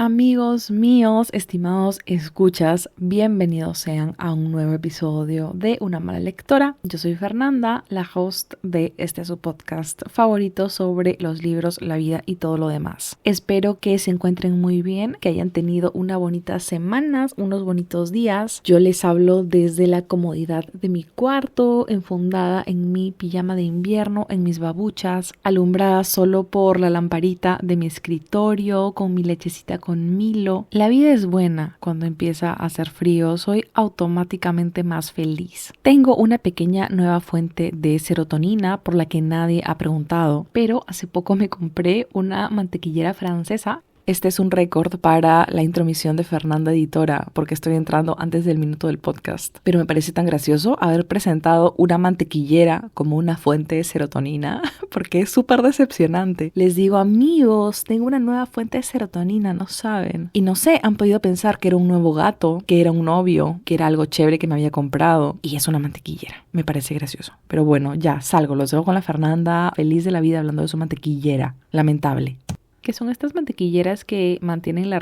Amigos míos, estimados escuchas, bienvenidos sean a un nuevo episodio de Una Mala Lectora. Yo soy Fernanda, la host de su podcast favorito sobre los libros, la vida y todo lo demás. Espero que se encuentren muy bien, que hayan tenido unas bonitas semanas, unos bonitos días. Yo les hablo desde la comodidad de mi cuarto, enfundada en mi pijama de invierno, en mis babuchas, alumbrada solo por la lamparita de mi escritorio, con mi lechecita con Milo. La vida es buena cuando empieza a hacer frío, soy automáticamente más feliz. Tengo una pequeña nueva fuente de serotonina por la que nadie ha preguntado, pero hace poco me compré una mantequillera francesa. Este es un récord para la intromisión de Fernanda Editora, porque estoy entrando antes del minuto del podcast. Pero me parece tan gracioso haber presentado una mantequillera como una fuente de serotonina, porque es súper decepcionante. Les digo, amigos, tengo una nueva fuente de serotonina, no saben. Y no sé, han podido pensar que era un nuevo gato, que era un novio, que era algo chévere que me había comprado. Y es una mantequillera. Me parece gracioso. Pero bueno, ya, salgo, los dejo con la Fernanda, feliz de la vida hablando de su mantequillera. Lamentable. Que son estas mantequilleras que mantienen la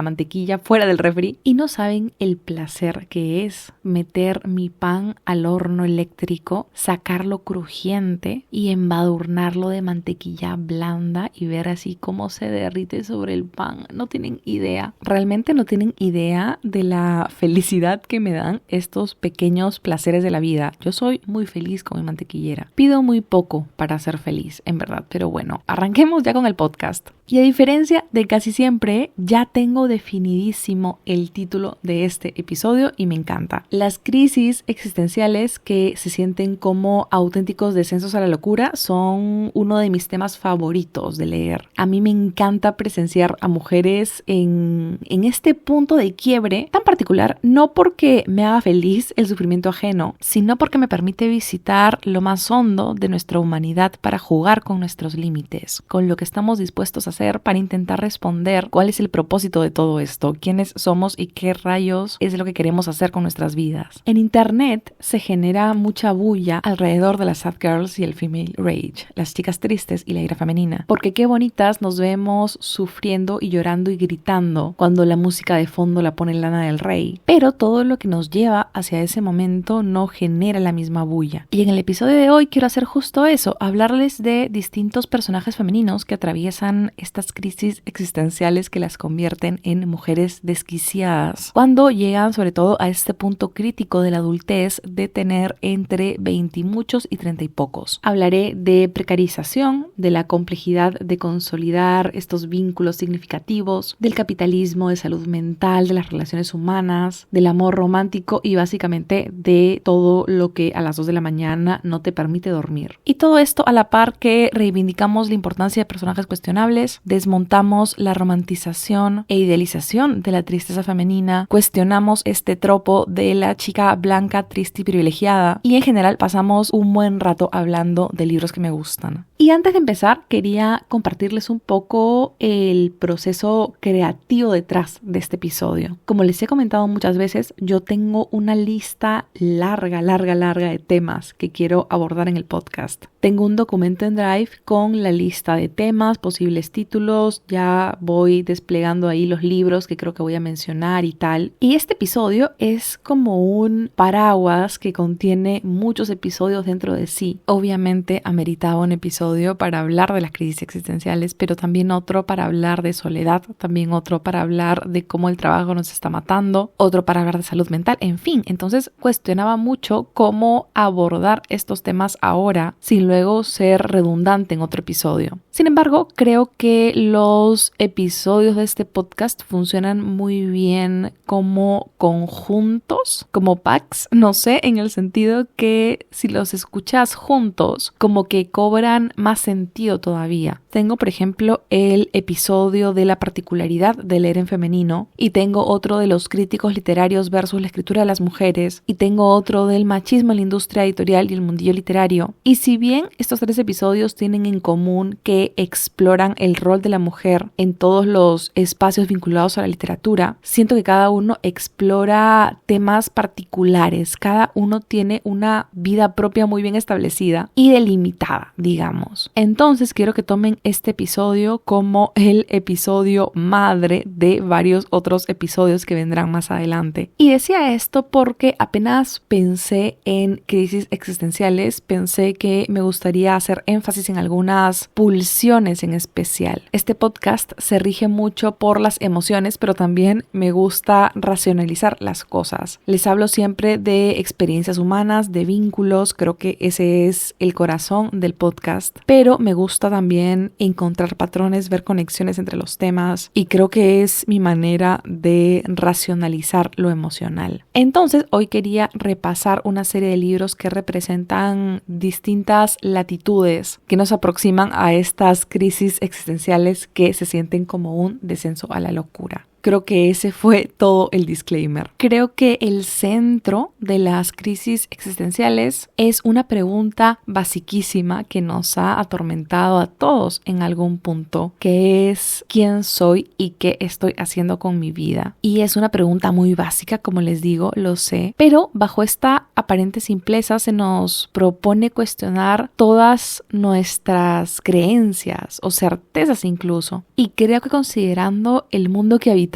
mantequilla fuera del refri y no saben el placer que es meter mi pan al horno eléctrico, sacarlo crujiente y embadurnarlo de mantequilla blanda y ver así cómo se derrite sobre el pan. No tienen idea, realmente no tienen idea de la felicidad que me dan estos pequeños placeres de la vida. Yo soy muy feliz con mi mantequillera. Pido muy poco para ser feliz, en verdad, pero bueno, arranquemos ya con el podcast. Y a diferencia de casi siempre, ya tengo definidísimo el título de este episodio y me encanta. Las crisis existenciales que se sienten como auténticos descensos a la locura son uno de mis temas favoritos de leer. A mí me encanta presenciar a mujeres en este punto de quiebre tan particular, no porque me haga feliz el sufrimiento ajeno, sino porque me permite visitar lo más hondo de nuestra humanidad para jugar con nuestros límites, con lo que estamos dispuestos a hacer para intentar responder cuál es el propósito de todo esto, quiénes somos y qué rayos es lo que queremos hacer con nuestras vidas. En internet se genera mucha bulla alrededor de las sad girls y el female rage, las chicas tristes y la ira femenina, porque qué bonitas nos vemos sufriendo y llorando y gritando cuando la música de fondo la pone Lana del Rey, pero todo lo que nos lleva hacia ese momento no genera la misma bulla. Y en el episodio de hoy quiero hacer justo eso, hablarles de distintos personajes femeninos que atraviesan estas crisis existenciales que las convierten en mujeres desquiciadas cuando llegan sobre todo a este punto crítico de la adultez de tener entre 20 y muchos y 30 y pocos. Hablaré de precarización, de la complejidad de consolidar estos vínculos significativos, del capitalismo, de salud mental, de las relaciones humanas, del amor romántico y básicamente de todo lo que a las 2 de la mañana no te permite dormir. Y todo esto a la par que reivindicamos la importancia de personajes cuestionables, desmontamos la romantización e idealización de la tristeza femenina, cuestionamos este tropo de la chica blanca, triste y privilegiada y en general pasamos un buen rato hablando de libros que me gustan. Y antes de empezar quería compartirles un poco el proceso creativo detrás de este episodio. Como les he comentado muchas veces, yo tengo una lista larga de temas que quiero abordar en el podcast. Tengo un documento en Drive con la lista de temas, posibles títulos, ya voy desplegando ahí los libros que creo que voy a mencionar y tal. Y este episodio es como un paraguas que contiene muchos episodios dentro de sí. Obviamente ameritaba un episodio para hablar de las crisis existenciales, pero también otro para hablar de soledad, también otro para hablar de cómo el trabajo nos está matando, otro para hablar de salud mental, en fin. Entonces cuestionaba mucho cómo abordar estos temas ahora sin luego ser redundante en otro episodio. Sin embargo, creo que los episodios de este podcast funcionan muy bien como conjuntos, como packs, no sé, en el sentido que si los escuchas juntos, como que cobran más sentido todavía. Tengo, por ejemplo, el episodio de la particularidad de leer en femenino y tengo otro de los críticos literarios versus la escritura de las mujeres y tengo otro del machismo en la industria editorial y el mundillo literario. Y si bien estos 3 episodios tienen en común que que exploran el rol de la mujer en todos los espacios vinculados a la literatura, siento que cada uno explora temas particulares, cada uno tiene una vida propia muy bien establecida y delimitada, digamos. Entonces quiero que tomen este episodio como el episodio madre de varios otros episodios que vendrán más adelante. Y decía esto porque apenas pensé en crisis existenciales, pensé que me gustaría hacer énfasis en algunas pulsiones en especial. Este podcast se rige mucho por las emociones, pero también me gusta racionalizar las cosas. Les hablo siempre de experiencias humanas, de vínculos, creo que ese es el corazón del podcast, pero me gusta también encontrar patrones, ver conexiones entre los temas y creo que es mi manera de racionalizar lo emocional. Entonces, hoy quería repasar una serie de libros que representan distintas latitudes que nos aproximan a estas crisis existenciales que se sienten como un descenso a la locura. Creo que ese fue todo el disclaimer. Creo que el centro de las crisis existenciales es una pregunta basiquísima que nos ha atormentado a todos en algún punto, que es ¿quién soy y qué estoy haciendo con mi vida? Y es una pregunta muy básica, como les digo, lo sé, pero bajo esta aparente simpleza se nos propone cuestionar todas nuestras creencias o certezas incluso. Y creo que considerando el mundo que habitamos,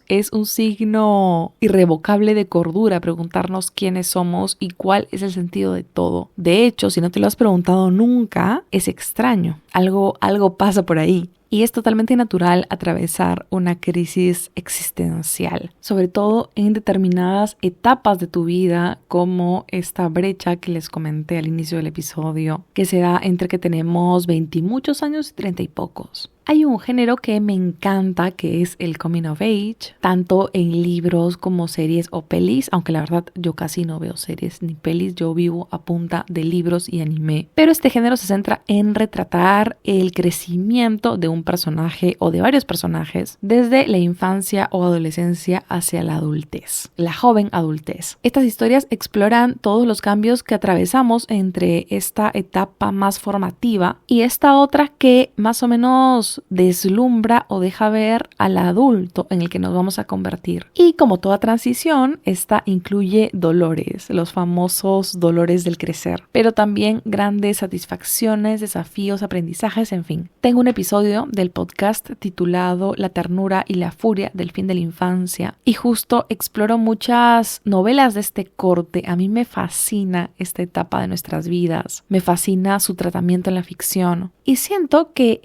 es un signo irrevocable de cordura preguntarnos quiénes somos y cuál es el sentido de todo. De hecho, si no te lo has preguntado nunca, es extraño. Algo pasa por ahí. Y es totalmente natural atravesar una crisis existencial, sobre todo en determinadas etapas de tu vida, como esta brecha que les comenté al inicio del episodio, que se da entre que tenemos 20 y muchos años y 30 y pocos. Hay un género que me encanta, que es el coming of age, tanto en libros como series o pelis, aunque la verdad yo casi no veo series ni pelis, yo vivo a punta de libros y anime. Pero este género se centra en retratar el crecimiento de un personaje o de varios personajes desde la infancia o adolescencia hacia la adultez, la joven adultez. Estas historias exploran todos los cambios que atravesamos entre esta etapa más formativa y esta otra que más o menos deslumbra o deja ver al adulto en el que nos vamos a convertir. Y como toda transición, esta incluye dolores, los famosos dolores del crecer, pero también grandes satisfacciones, desafíos, aprendizajes, en fin. Tengo un episodio del podcast titulado La ternura y la furia del fin de la infancia y justo exploro muchas novelas de este corte. A mí me fascina esta etapa de nuestras vidas, me fascina su tratamiento en la ficción y siento que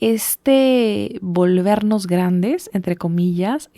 volvernos grandes, entre comillas,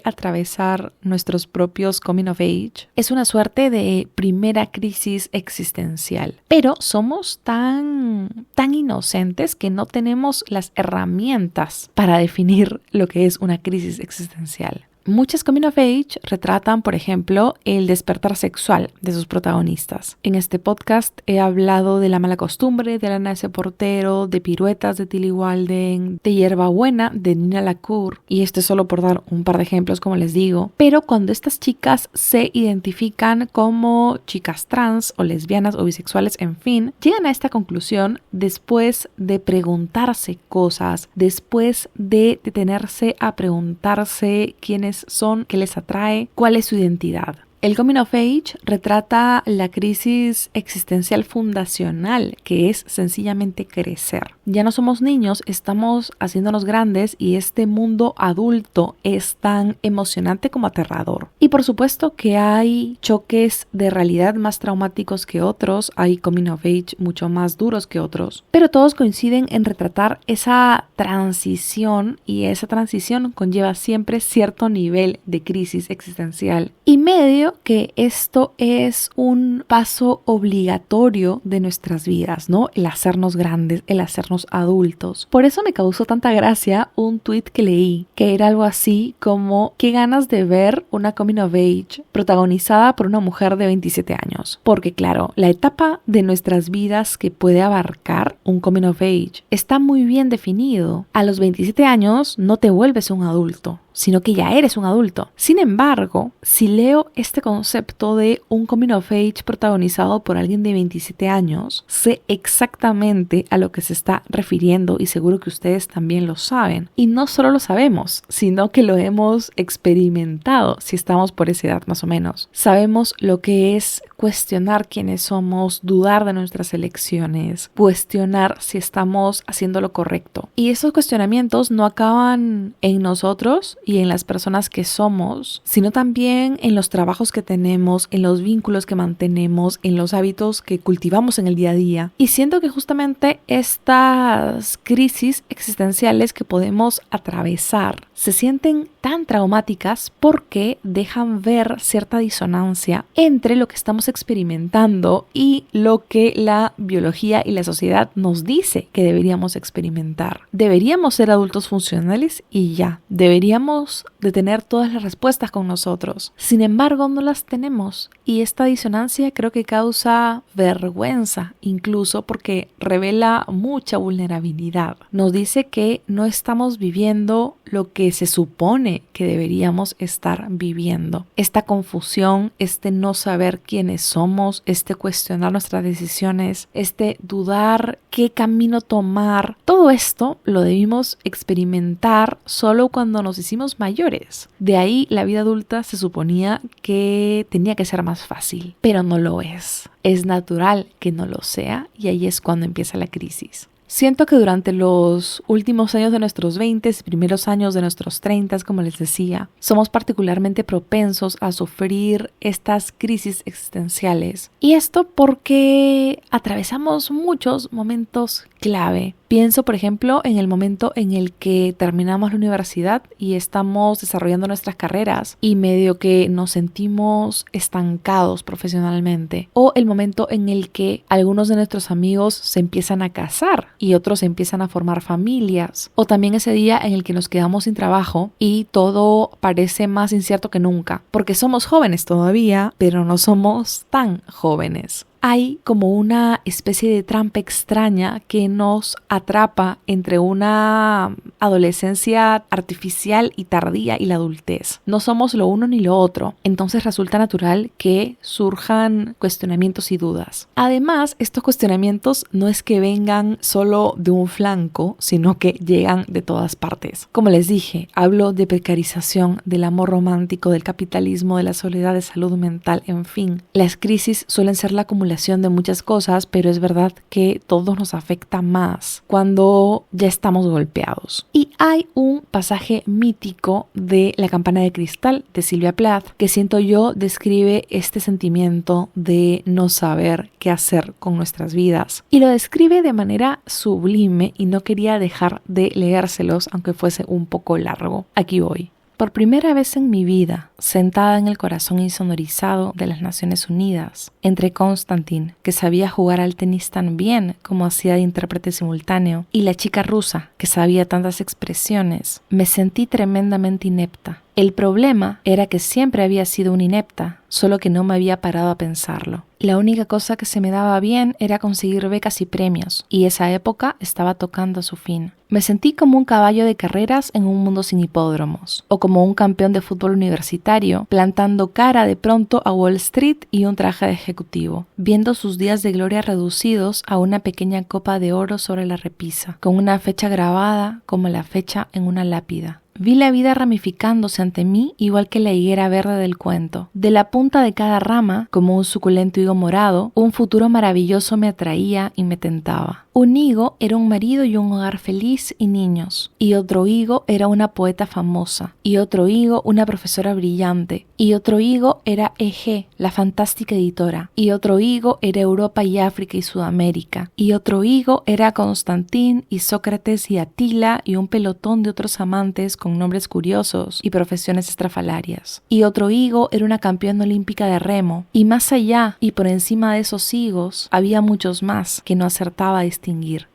atravesar nuestros propios coming of age, es una suerte de primera crisis existencial. Pero somos tan inocentes que no tenemos las herramientas para definir lo que es una crisis existencial. Muchas coming of age retratan, por ejemplo, el despertar sexual de sus protagonistas. En este podcast he hablado de La mala costumbre de Alain Portero, de Piruetas de Tilly Walden, de Hierbabuena de Nina Lacour, y esto es solo por dar un par de ejemplos, como les digo. Pero cuando estas chicas se identifican como chicas trans o lesbianas o bisexuales, en fin, llegan a esta conclusión después de preguntarse cosas, después de detenerse a preguntarse quiénes son, qué les atrae, cuál es su identidad. El coming of age retrata la crisis existencial fundacional, que es sencillamente crecer. Ya no somos niños, estamos haciéndonos grandes y este mundo adulto es tan emocionante como aterrador. Y por supuesto que hay choques de realidad más traumáticos que otros, hay coming of age mucho más duros que otros, pero todos coinciden en retratar esa transición y esa transición conlleva siempre cierto nivel de crisis existencial y medio que esto es un paso obligatorio de nuestras vidas, ¿no? El hacernos grandes, el hacernos adultos. Por eso me causó tanta gracia un tweet que leí, que era algo así como qué ganas de ver una coming of age protagonizada por una mujer de 27 años. Porque claro, la etapa de nuestras vidas que puede abarcar un coming of age está muy bien definido. A los 27 años no te vuelves un adulto, sino que ya eres un adulto. Sin embargo, si leo este concepto de un coming of age protagonizado por alguien de 27 años, sé exactamente a lo que se está está refiriendo y seguro que ustedes también lo saben. Y no solo lo sabemos, sino que lo hemos experimentado si estamos por esa edad más o menos. Sabemos lo que es cuestionar quiénes somos, dudar de nuestras elecciones, cuestionar si estamos haciendo lo correcto. Y esos cuestionamientos no acaban en nosotros y en las personas que somos, sino también en los trabajos que tenemos, en los vínculos que mantenemos, en los hábitos que cultivamos en el día a día. Y siento que justamente estas crisis existenciales que podemos atravesar se sienten tan traumáticas porque dejan ver cierta disonancia entre lo que estamos experimentando y lo que la biología y la sociedad nos dice que deberíamos experimentar. Deberíamos ser adultos funcionales y ya. Deberíamos de tener todas las respuestas con nosotros. Sin embargo, no las tenemos y esta disonancia creo que causa vergüenza, incluso porque revela mucha vulnerabilidad. Nos dice que no estamos viviendo lo que se supone que deberíamos estar viviendo. Esta confusión, este no saber quiénes somos, este cuestionar nuestras decisiones, este dudar qué camino tomar, todo esto lo debimos experimentar solo cuando nos hicimos mayores. De ahí la vida adulta se suponía que tenía que ser más fácil, pero no lo es. Es natural que no lo sea y ahí es cuando empieza la crisis. Siento que durante los últimos años de nuestros 20 y primeros años de nuestros 30, como les decía, somos particularmente propensos a sufrir estas crisis existenciales. Y esto porque atravesamos muchos momentos clave. Pienso, por ejemplo, en el momento en el que terminamos la universidad y estamos desarrollando nuestras carreras y medio que nos sentimos estancados profesionalmente. O el momento en el que algunos de nuestros amigos se empiezan a casar y otros empiezan a formar familias. O también ese día en el que nos quedamos sin trabajo y todo parece más incierto que nunca. Porque somos jóvenes todavía, pero no somos tan jóvenes. Hay como una especie de trampa extraña que nos atrapa entre una adolescencia artificial y tardía y la adultez. No somos lo uno ni lo otro, entonces resulta natural que surjan cuestionamientos y dudas. Además, estos cuestionamientos no es que vengan solo de un flanco, sino que llegan de todas partes. Como les dije, hablo de precarización, del amor romántico, del capitalismo, de la soledad, de salud mental, en fin. Las crisis suelen ser la acumulación de muchas cosas, pero es verdad que todo nos afecta más cuando ya estamos golpeados. Y hay un pasaje mítico de La campana de cristal de Sylvia Plath que siento yo describe este sentimiento de no saber qué hacer con nuestras vidas. Y lo describe de manera sublime y no quería dejar de leérselos aunque fuese un poco largo. Aquí voy. Por primera vez en mi vida, sentada en el corazón insonorizado de las Naciones Unidas, entre Konstantin, que sabía jugar al tenis tan bien como hacía de intérprete simultáneo, y la chica rusa, que sabía tantas expresiones, me sentí tremendamente inepta. El problema era que siempre había sido una inepta, solo que no me había parado a pensarlo. La única cosa que se me daba bien era conseguir becas y premios, y esa época estaba tocando a su fin. Me sentí como un caballo de carreras en un mundo sin hipódromos, o como un campeón de fútbol universitario, plantando cara de pronto a Wall Street y un traje de ejecutivo, viendo sus días de gloria reducidos a una pequeña copa de oro sobre la repisa, con una fecha grabada como la fecha en una lápida. Vi la vida ramificándose ante mí igual que la higuera verde del cuento. De la punta de cada rama, como un suculento higo morado, un futuro maravilloso me atraía y me tentaba. Un higo era un marido y un hogar feliz y niños, y otro higo era una poeta famosa, y otro higo una profesora brillante, y otro higo era E.G., la fantástica editora, y otro higo era Europa y África y Sudamérica, y otro higo era Constantín y Sócrates y Atila y un pelotón de otros amantes con nombres curiosos y profesiones estrafalarias. Y otro higo era una campeona olímpica de remo, y más allá y por encima de esos higos había muchos más que no acertaba a distinguir.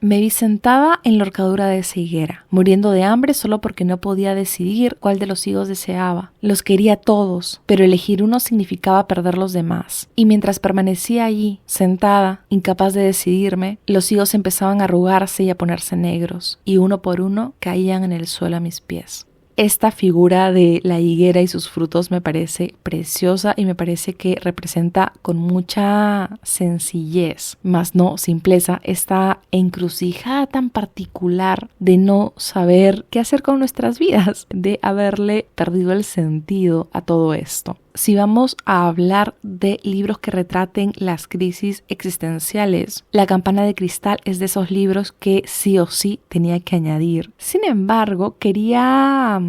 Me vi sentada en la horcadura de esa higuera, muriendo de hambre solo porque no podía decidir cuál de los higos deseaba. Los quería todos, pero elegir uno significaba perder los demás. Y mientras permanecía allí, sentada, incapaz de decidirme, los higos empezaban a arrugarse y a ponerse negros, y uno por uno caían en el suelo a mis pies. Esta figura de la higuera y sus frutos me parece preciosa y me parece que representa con mucha sencillez, más no simpleza, esta encrucijada tan particular de no saber qué hacer con nuestras vidas, de haberle perdido el sentido a todo esto. Si vamos a hablar de libros que retraten las crisis existenciales, La campana de cristal es de esos libros que sí o sí tenía que añadir. Sin embargo, quería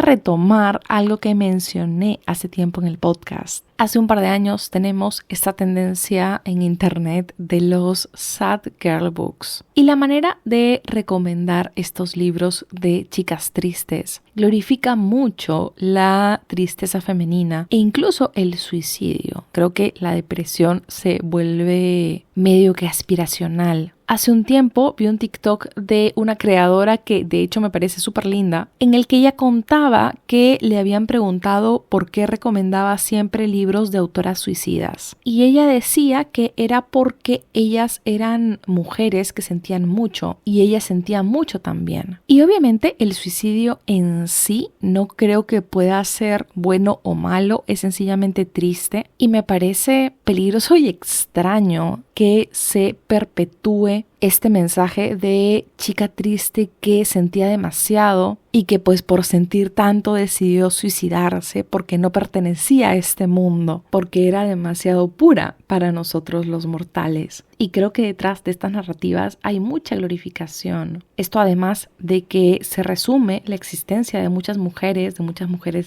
retomar algo que mencioné hace tiempo en el podcast. Hace un par de años tenemos esta tendencia en internet de los sad girl books. Y la manera de recomendar estos libros de chicas tristes glorifica mucho la tristeza femenina e incluso el suicidio. Creo que la depresión se vuelve medio que aspiracional. Hace un tiempo vi un TikTok de una creadora que de hecho me parece súper linda, en el que ella contaba que le habían preguntado por qué recomendaba siempre libros de autoras suicidas. Y ella decía que era porque ellas eran mujeres que sentían mucho y ella sentía mucho también. Y obviamente el suicidio en sí no creo que pueda ser bueno o malo, es sencillamente triste y me parece peligroso y extraño que se perpetúe este mensaje de chica triste que sentía demasiado y que pues por sentir tanto decidió suicidarse porque no pertenecía a este mundo, porque era demasiado pura para nosotros los mortales. Y creo que detrás de estas narrativas hay mucha glorificación. Esto además de que se resume la existencia de muchas mujeres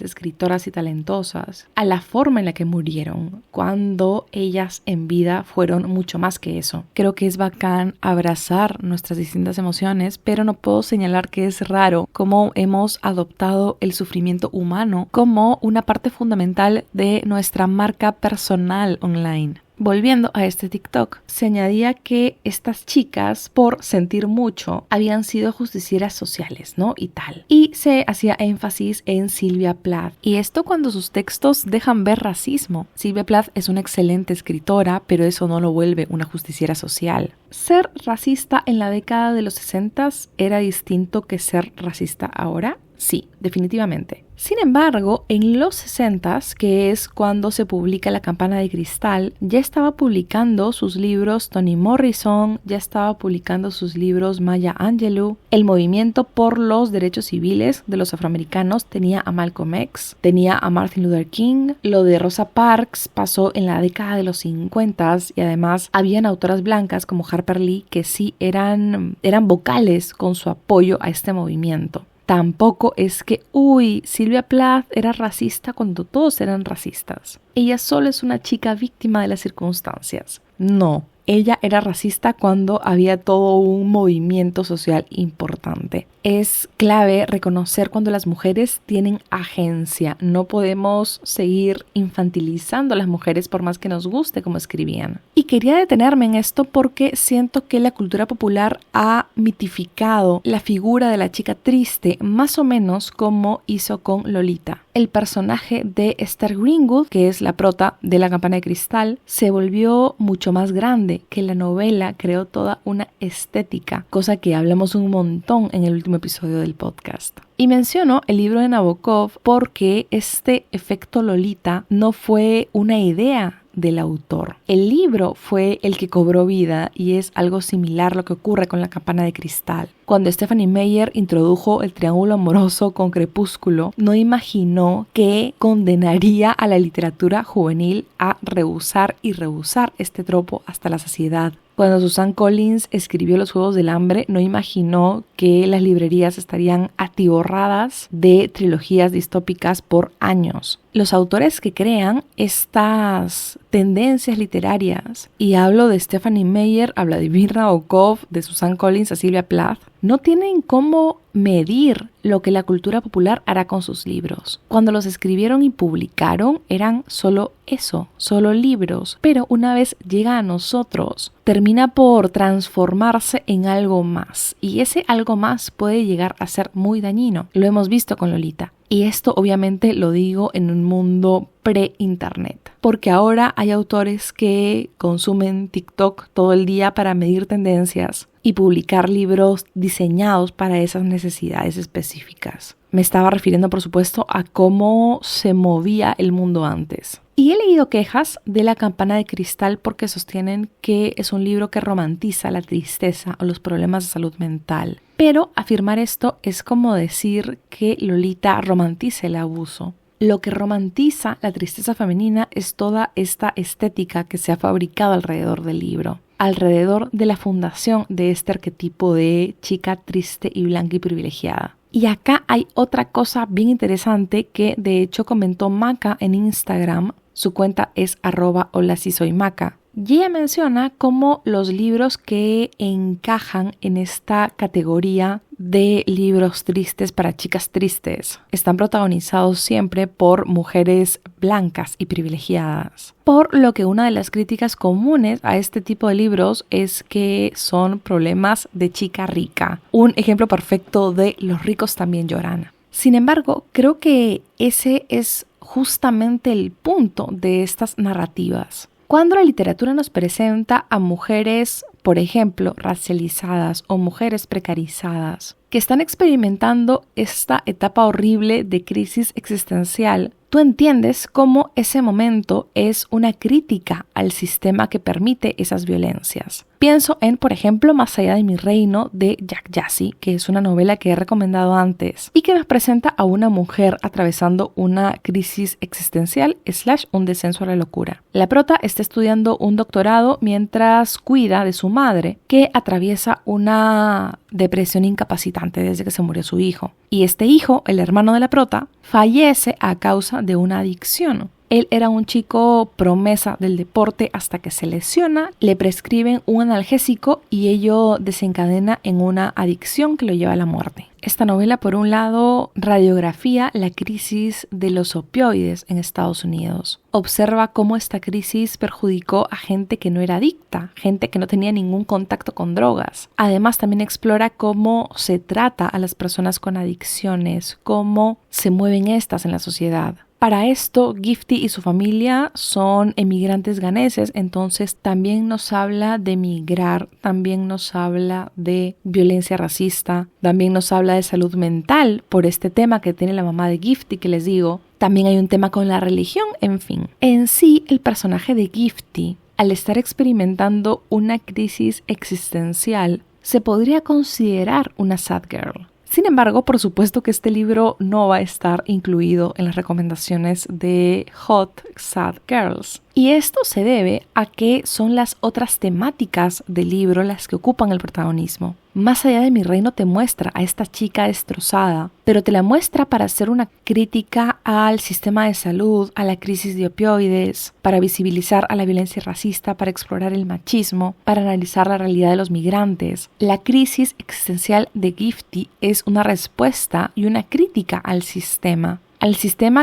escritoras y talentosas, a la forma en la que murieron, cuando ellas en vida fueron mucho más que eso. Creo que es bacán abrazar nuestras distintas emociones, pero no puedo señalar que es raro cómo hemos adoptado el sufrimiento humano como una parte fundamental de nuestra marca personal online. Volviendo a este TikTok, se añadía que estas chicas, por sentir mucho, habían sido justicieras sociales, ¿no? Y tal. Y se hacía énfasis en Sylvia Plath. Y esto cuando sus textos dejan ver racismo. Sylvia Plath es una excelente escritora, pero eso no lo vuelve una justiciera social. Ser racista en la década de los 60 era distinto que ser racista ahora. Sí, definitivamente. Sin embargo, en los 60s, que es cuando se publica La campana de cristal, ya estaba publicando sus libros Toni Morrison, ya estaba publicando sus libros Maya Angelou. El movimiento por los derechos civiles de los afroamericanos tenía a Malcolm X, tenía a Martin Luther King. Lo de Rosa Parks pasó en la década de los 50s y además habían autoras blancas como Harper Lee que sí eran vocales con su apoyo a este movimiento. Tampoco es que, Sylvia Plath era racista cuando todos eran racistas. Ella solo es una chica víctima de las circunstancias. No, ella era racista cuando había todo un movimiento social importante. Es clave reconocer cuando las mujeres tienen agencia. No podemos seguir infantilizando a las mujeres por más que nos guste como escribían. Y quería detenerme en esto porque siento que la cultura popular ha mitificado la figura de la chica triste más o menos como hizo con Lolita. El personaje de Esther Greenwood, que es la prota de La campana de cristal, se volvió mucho más grande, que la novela creó toda una estética, cosa que hablamos un montón en el último episodio del podcast. Y menciono el libro de Nabokov porque este efecto Lolita no fue una idea del autor. El libro fue el que cobró vida y es algo similar lo que ocurre con La campana de cristal. Cuando Stephenie Meyer introdujo el triángulo amoroso con Crepúsculo, no imaginó que condenaría a la literatura juvenil a rehusar este tropo hasta la saciedad. Cuando Suzanne Collins escribió Los Juegos del Hambre, no imaginó que las librerías estarían atiborradas de trilogías distópicas por años. Los autores que crean estas tendencias literarias, y hablo de Stephenie Meyer, a Vladimir Nabokov, de Suzanne Collins a Sylvia Plath, no tienen cómo medir lo que la cultura popular hará con sus libros. Cuando los escribieron y publicaron eran solo eso, solo libros, pero una vez llega a nosotros, termina por transformarse en algo más, y ese algo más puede llegar a ser muy dañino. Lo hemos visto con Lolita. Y esto obviamente lo digo en un mundo pre-internet, porque ahora hay autores que consumen TikTok todo el día para medir tendencias y publicar libros diseñados para esas necesidades específicas. Me estaba refiriendo, por supuesto, a cómo se movía el mundo antes. Y he leído quejas de La campana de cristal porque sostienen que es un libro que romantiza la tristeza o los problemas de salud mental. Pero afirmar esto es como decir que Lolita romantiza el abuso. Lo que romantiza la tristeza femenina es toda esta estética que se ha fabricado alrededor del libro, alrededor de la fundación de este arquetipo de chica triste y blanca y privilegiada. Y acá hay otra cosa bien interesante que de hecho comentó Maca en Instagram. Su cuenta es @hola si soy Maca. Y ella menciona cómo los libros que encajan en esta categoría de libros tristes para chicas tristes están protagonizados siempre por mujeres blancas y privilegiadas. Por lo que una de las críticas comunes a este tipo de libros es que son problemas de chica rica. Un ejemplo perfecto de los ricos también lloran. Sin embargo, creo que ese es justamente el punto de estas narrativas. Cuando la literatura nos presenta a mujeres, por ejemplo, racializadas o mujeres precarizadas, que están experimentando esta etapa horrible de crisis existencial, tú entiendes cómo ese momento es una crítica al sistema que permite esas violencias. Pienso en, por ejemplo, Más allá de mi reino de Yak Gyasi, que es una novela que he recomendado antes y que nos presenta a una mujer atravesando una crisis existencial / un descenso a la locura. La prota está estudiando un doctorado mientras cuida de su madre, que atraviesa una depresión incapacitante desde que se murió su hijo. Y este hijo, el hermano de la prota, fallece a causa de una adicción. Él era un chico promesa del deporte hasta que se lesiona, le prescriben un analgésico y ello desencadena en una adicción que lo lleva a la muerte. Esta novela, por un lado, radiografía la crisis de los opioides en Estados Unidos. Observa cómo esta crisis perjudicó a gente que no era adicta, gente que no tenía ningún contacto con drogas. Además, también explora cómo se trata a las personas con adicciones, cómo se mueven estas en la sociedad. Para esto, Gifty y su familia son emigrantes ganeses, entonces también nos habla de migrar, también nos habla de violencia racista, también nos habla de salud mental por este tema que tiene la mamá de Gifty, que les digo. También hay un tema con la religión, en fin. En sí, el personaje de Gifty, al estar experimentando una crisis existencial, se podría considerar una sad girl. Sin embargo, por supuesto que este libro no va a estar incluido en las recomendaciones de Hot Sad Girls. Y esto se debe a que son las otras temáticas del libro las que ocupan el protagonismo. Más allá de mi reino te muestra a esta chica destrozada, pero te la muestra para hacer una crítica al sistema de salud, a la crisis de opioides, para visibilizar a la violencia racista, para explorar el machismo, para analizar la realidad de los migrantes. La crisis existencial de Gifty es una respuesta y una crítica al sistema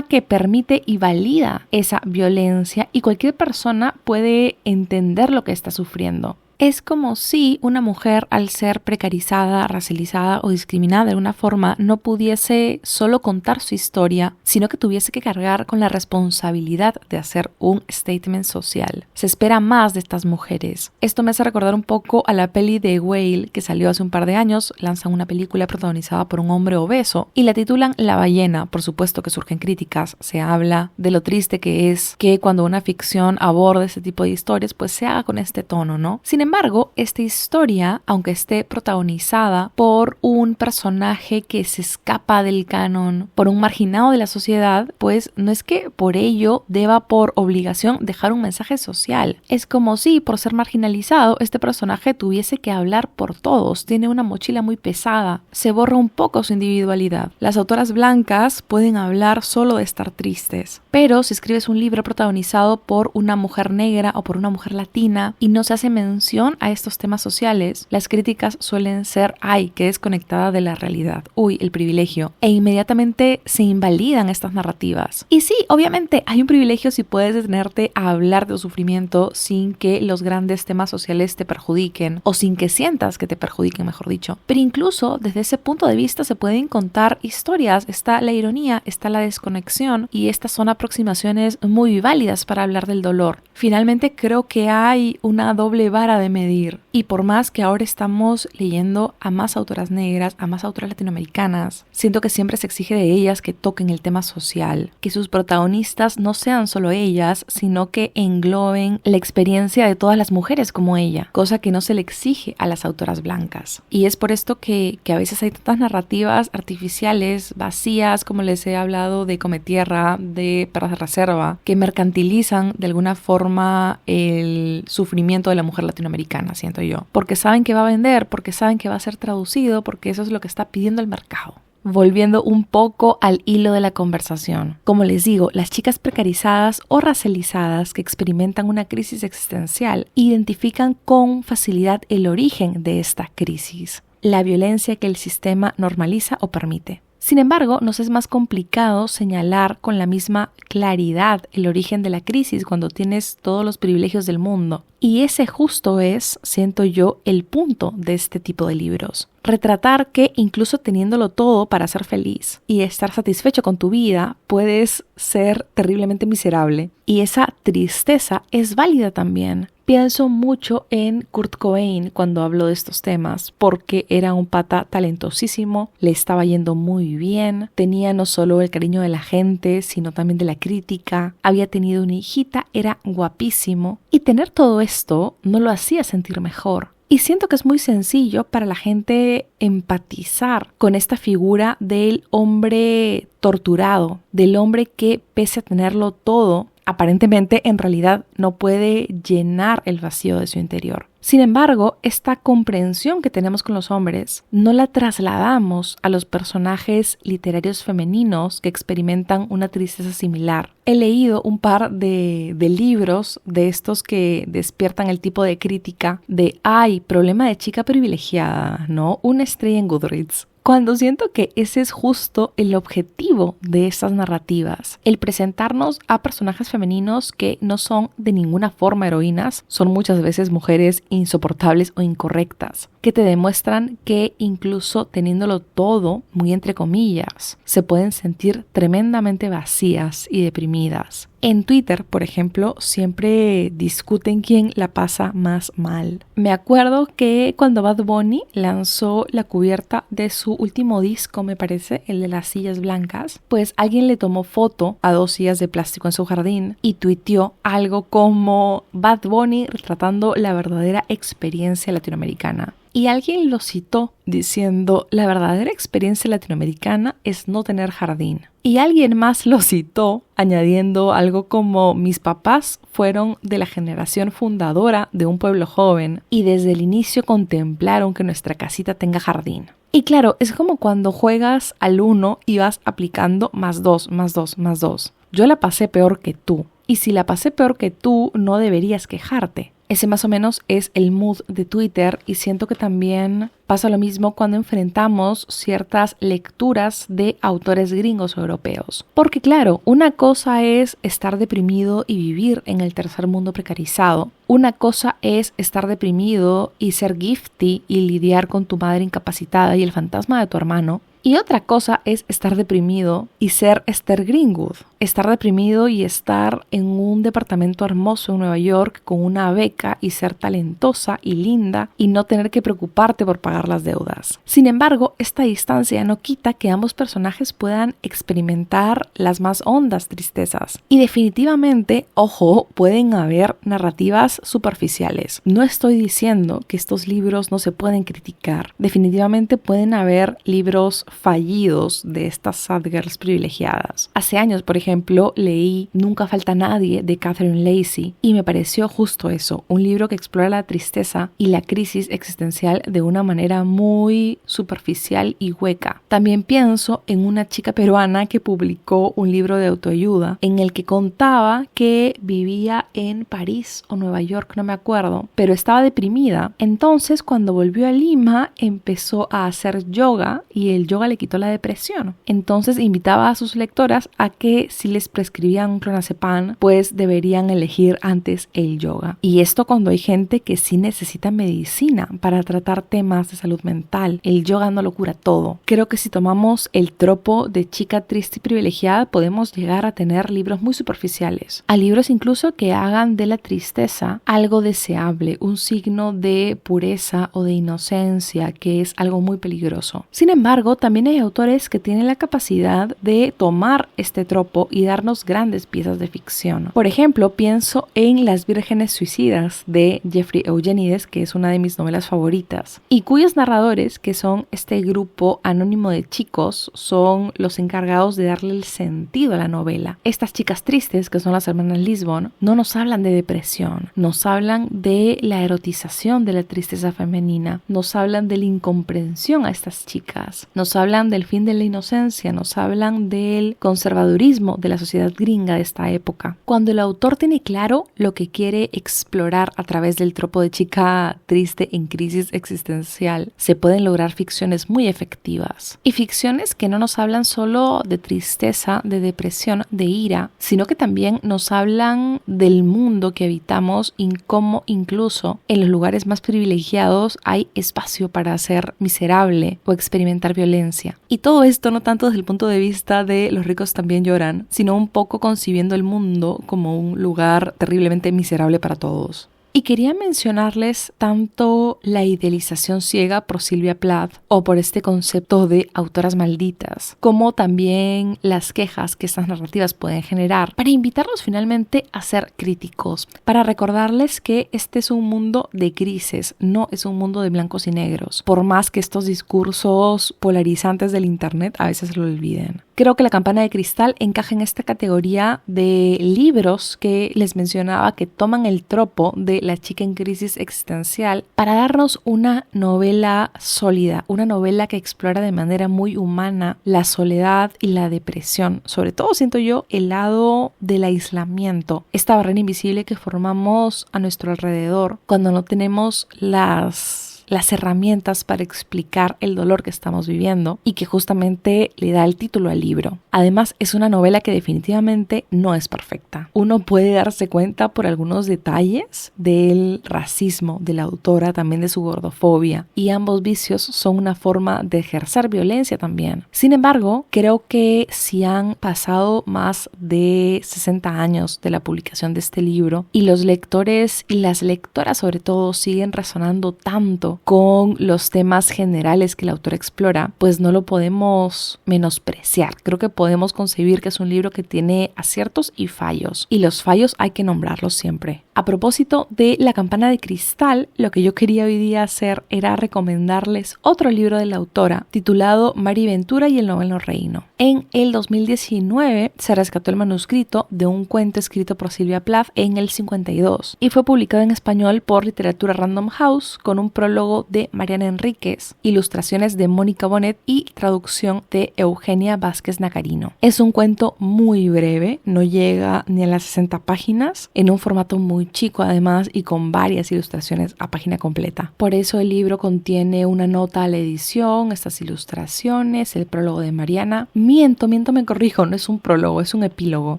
que permite y valida esa violencia, y cualquier persona puede entender lo que está sufriendo. Es como si una mujer, al ser precarizada, racializada o discriminada de alguna forma, no pudiese solo contar su historia, sino que tuviese que cargar con la responsabilidad de hacer un statement social. Se espera más de estas mujeres. Esto me hace recordar un poco a la peli de Whale, que salió hace un par de años. Lanzan una película protagonizada por un hombre obeso y la titulan La ballena. Por supuesto que surgen críticas. Se habla de lo triste que es que cuando una ficción aborda este tipo de historias, pues se haga con este tono, ¿no? Sin embargo, esta historia, aunque esté protagonizada por un personaje que se escapa del canon, por un marginado de la sociedad, pues no es que por ello deba por obligación dejar un mensaje social. Es como si, por ser marginalizado, este personaje tuviese que hablar por todos. Tiene una mochila muy pesada. Se borra un poco su individualidad. Las autoras blancas pueden hablar solo de estar tristes. Pero si escribes un libro protagonizado por una mujer negra o por una mujer latina y no se hace mención a estos temas sociales, las críticas suelen ser ¡ay, qué desconectada de la realidad! ¡Uy, el privilegio! E inmediatamente se invalidan estas narrativas. Y sí, obviamente hay un privilegio si puedes detenerte a hablar de tu sufrimiento sin que los grandes temas sociales te perjudiquen, o sin que sientas que te perjudiquen, mejor dicho. Pero incluso desde ese punto de vista se pueden contar historias. Está la ironía, está la desconexión, y estas son aproximaciones muy válidas para hablar del dolor. Finalmente creo que hay una doble vara de medir. Y por más que ahora estamos leyendo a más autoras negras, a más autoras latinoamericanas, siento que siempre se exige de ellas que toquen el tema social, que sus protagonistas no sean solo ellas, sino que engloben la experiencia de todas las mujeres como ella, cosa que no se le exige a las autoras blancas. Y es por esto que a veces hay tantas narrativas artificiales, vacías, como les he hablado de Come Tierra, de Perras de Reserva, que mercantilizan de alguna forma el sufrimiento de la mujer latinoamericana, siento yo. Porque saben que va a vender, porque saben que va a ser traducido, porque eso es lo que está pidiendo el mercado. Volviendo un poco al hilo de la conversación. Como les digo, las chicas precarizadas o racializadas que experimentan una crisis existencial identifican con facilidad el origen de esta crisis, la violencia que el sistema normaliza o permite. Sin embargo, nos es más complicado señalar con la misma claridad el origen de la crisis cuando tienes todos los privilegios del mundo. Y ese justo es, siento yo, el punto de este tipo de libros. Retratar que incluso teniéndolo todo para ser feliz y estar satisfecho con tu vida, puedes ser terriblemente miserable. Y esa tristeza es válida también. Pienso mucho en Kurt Cobain cuando hablo de estos temas, porque era un pata talentosísimo, le estaba yendo muy bien, tenía no solo el cariño de la gente, sino también de la crítica, había tenido una hijita, era guapísimo, y tener todo esto no lo hacía sentir mejor. Y siento que es muy sencillo para la gente empatizar con esta figura del hombre torturado, del hombre que pese a tenerlo todo, aparentemente en realidad no puede llenar el vacío de su interior. Sin embargo, esta comprensión que tenemos con los hombres no la trasladamos a los personajes literarios femeninos que experimentan una tristeza similar. He leído un par de libros de estos que despiertan el tipo de crítica de ¡ay, problema de chica privilegiada!, ¿no? Una estrella en Goodreads. Cuando siento que ese es justo el objetivo de estas narrativas, el presentarnos a personajes femeninos que no son de ninguna forma heroínas, son muchas veces mujeres insoportables o incorrectas, que te demuestran que incluso teniéndolo todo, muy entre comillas, se pueden sentir tremendamente vacías y deprimidas. En Twitter, por ejemplo, siempre discuten quién la pasa más mal. Me acuerdo que cuando Bad Bunny lanzó la cubierta de su último disco, me parece, el de las sillas blancas, pues alguien le tomó foto a 2 sillas de plástico en su jardín y tuiteó algo como Bad Bunny retratando la verdadera experiencia latinoamericana. Y alguien lo citó diciendo, la verdadera experiencia latinoamericana es no tener jardín. Y alguien más lo citó añadiendo algo como, mis papás fueron de la generación fundadora de un pueblo joven y desde el inicio contemplaron que nuestra casita tenga jardín. Y claro, es como cuando juegas al 1 y vas aplicando +2, +2, +2. Yo la pasé peor que tú. Y si la pasé peor que tú, no deberías quejarte. Ese más o menos es el mood de Twitter y siento que también pasa lo mismo cuando enfrentamos ciertas lecturas de autores gringos o europeos. Porque claro, una cosa es estar deprimido y vivir en el tercer mundo precarizado. Una cosa es estar deprimido y ser gifty y lidiar con tu madre incapacitada y el fantasma de tu hermano. Y otra cosa es estar deprimido y ser Esther Greenwood. Estar deprimido y estar en un departamento hermoso en Nueva York con una beca y ser talentosa y linda y no tener que preocuparte por pagar las deudas. Sin embargo, esta distancia no quita que ambos personajes puedan experimentar las más hondas tristezas. Y definitivamente, ojo, pueden haber narrativas superficiales. No estoy diciendo que estos libros no se pueden criticar. Definitivamente pueden haber libros fallidos de estas sad girls privilegiadas. Hace años, por ejemplo, leí Nunca falta nadie de Catherine Lacey y me pareció justo eso, un libro que explora la tristeza y la crisis existencial de una manera muy superficial y hueca. También pienso en una chica peruana que publicó un libro de autoayuda en el que contaba que vivía en París o Nueva York, no me acuerdo, pero estaba deprimida. Entonces, cuando volvió a Lima, empezó a hacer yoga y el yoga yoga le quitó la depresión. Entonces invitaba a sus lectoras a que si les prescribían clonazepam, pues deberían elegir antes el yoga. Y esto cuando hay gente que sí necesita medicina para tratar temas de salud mental. El yoga no lo cura todo. Creo que si tomamos el tropo de chica triste y privilegiada, podemos llegar a tener libros muy superficiales. A libros incluso que hagan de la tristeza algo deseable, un signo de pureza o de inocencia, que es algo muy peligroso. Sin embargo, también hay autores que tienen la capacidad de tomar este tropo y darnos grandes piezas de ficción. Por ejemplo, pienso en Las Vírgenes Suicidas de Jeffrey Eugenides, que es una de mis novelas favoritas, y cuyos narradores, que son este grupo anónimo de chicos, son los encargados de darle el sentido a la novela. Estas chicas tristes, que son las hermanas Lisbon, no nos hablan de depresión, nos hablan de la erotización de la tristeza femenina, nos hablan de la incomprensión a estas chicas, nos hablan del fin de la inocencia, nos hablan del conservadurismo de la sociedad gringa de esta época. Cuando el autor tiene claro lo que quiere explorar a través del tropo de chica triste en crisis existencial, se pueden lograr ficciones muy efectivas. Y ficciones que no nos hablan solo de tristeza, de depresión, de ira, sino que también nos hablan del mundo que habitamos y cómo incluso en los lugares más privilegiados hay espacio para ser miserable o experimentar violencia. Y todo esto no tanto desde el punto de vista de los ricos también lloran, sino un poco concibiendo el mundo como un lugar terriblemente miserable para todos. Y quería mencionarles tanto la idealización ciega por Sylvia Plath o por este concepto de autoras malditas, como también las quejas que estas narrativas pueden generar, para invitarlos finalmente a ser críticos, para recordarles que este es un mundo de grises, no es un mundo de blancos y negros, por más que estos discursos polarizantes del internet a veces lo olviden. Creo que La Campana de Cristal encaja en esta categoría de libros que les mencionaba, que toman el tropo de la chica en crisis existencial para darnos una novela sólida, una novela que explora de manera muy humana la soledad y la depresión. Sobre todo siento yo el lado del aislamiento, esta barrera invisible que formamos a nuestro alrededor cuando no tenemos las herramientas para explicar el dolor que estamos viviendo y que justamente le da el título al libro. Además, es una novela que definitivamente no es perfecta. Uno puede darse cuenta por algunos detalles del racismo de la autora, también de su gordofobia, y ambos vicios son una forma de ejercer violencia también. Sin embargo, creo que si han pasado más de 60 años de la publicación de este libro y los lectores y las lectoras sobre todo siguen resonando tanto con los temas generales que el autor explora, pues no lo podemos menospreciar. Creo que podemos concebir que es un libro que tiene aciertos y fallos, y los fallos hay que nombrarlos siempre. A propósito de La Campana de Cristal, lo que yo quería hoy día hacer era recomendarles otro libro de la autora titulado Mari Ventura y el Noveno Reino. En el 2019 se rescató el manuscrito de un cuento escrito por Sylvia Plath en el 52 y fue publicado en español por Literatura Random House con un prólogo de Mariana Enríquez, ilustraciones de Mónica Bonet y traducción de Eugenia Vázquez Nacarino. Es un cuento muy breve, no llega ni a las 60 páginas, en un formato muy chico además y con varias ilustraciones a página completa. Por eso el libro contiene una nota a la edición, estas ilustraciones, el prólogo de Mariana. Me corrijo, no es un prólogo, es un epílogo.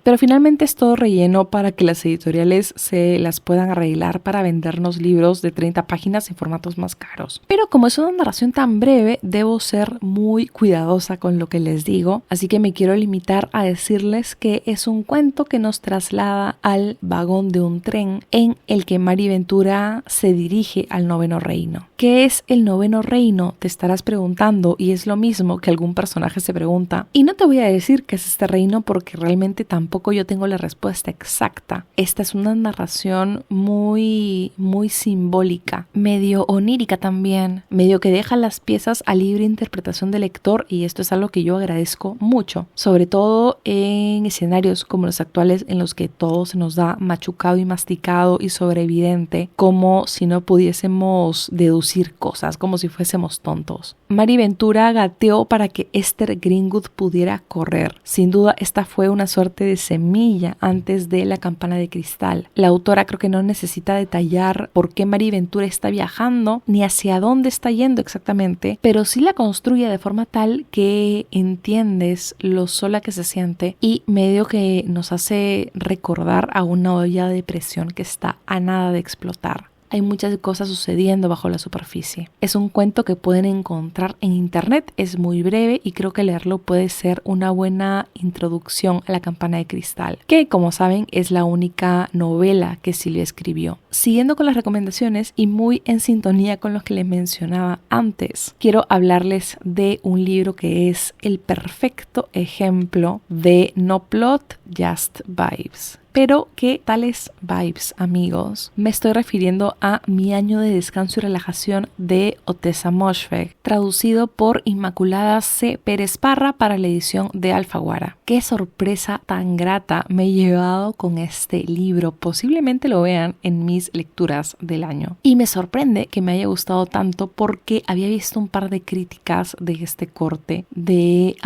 Pero finalmente es todo relleno para que las editoriales se las puedan arreglar para vendernos libros de 30 páginas en formatos más caros. Pero como es una narración tan breve, debo ser muy cuidadosa con lo que les digo, así que me quiero limitar a decirles que es un cuento que nos traslada al vagón de un tren en el que Mari Ventura se dirige al Noveno Reino. ¿Qué es el Noveno Reino? Te estarás preguntando, y es lo mismo que algún personaje se pregunta. Y no te voy a decir qué es este reino porque realmente tampoco yo tengo la respuesta exacta. Esta es una narración muy simbólica, medio onírica también, medio que deja las piezas a libre interpretación del lector, y esto es algo que yo agradezco mucho, sobre todo en escenarios como los actuales en los que todo se nos da machucado y masticado y sobreevidente, como si no pudiésemos deducir cosas, como si fuésemos tontos. Mari Ventura gateó para que Esther Greenwood pudiera correr. Sin duda esta fue una suerte de semilla antes de La Campana de Cristal. La autora creo que no necesita detallar por qué Mari Ventura está viajando, ni hacia dónde está yendo exactamente, pero sí la construye de forma tal que entiendes lo sola que se siente y medio que nos hace recordar a una olla de presión que está a nada de explotar. Hay muchas cosas sucediendo bajo la superficie. Es un cuento que pueden encontrar en internet, es muy breve y creo que leerlo puede ser una buena introducción a La campana de cristal, que como saben es la única novela que Silvia escribió. Siguiendo con las recomendaciones y muy en sintonía con los que les mencionaba antes, quiero hablarles de un libro que es el perfecto ejemplo de no plot, just vibes. Pero, ¿qué tales vibes, amigos? Me estoy refiriendo a Mi año de descanso y relajación de Ottessa Moshfegh, traducido por Inmaculada C. Pérez Parra para la edición de Alfaguara. ¡Qué sorpresa tan grata me he llevado con este libro! Posiblemente lo vean en mis lecturas del año. Y me sorprende que me haya gustado tanto porque había visto un par de críticas de este corte de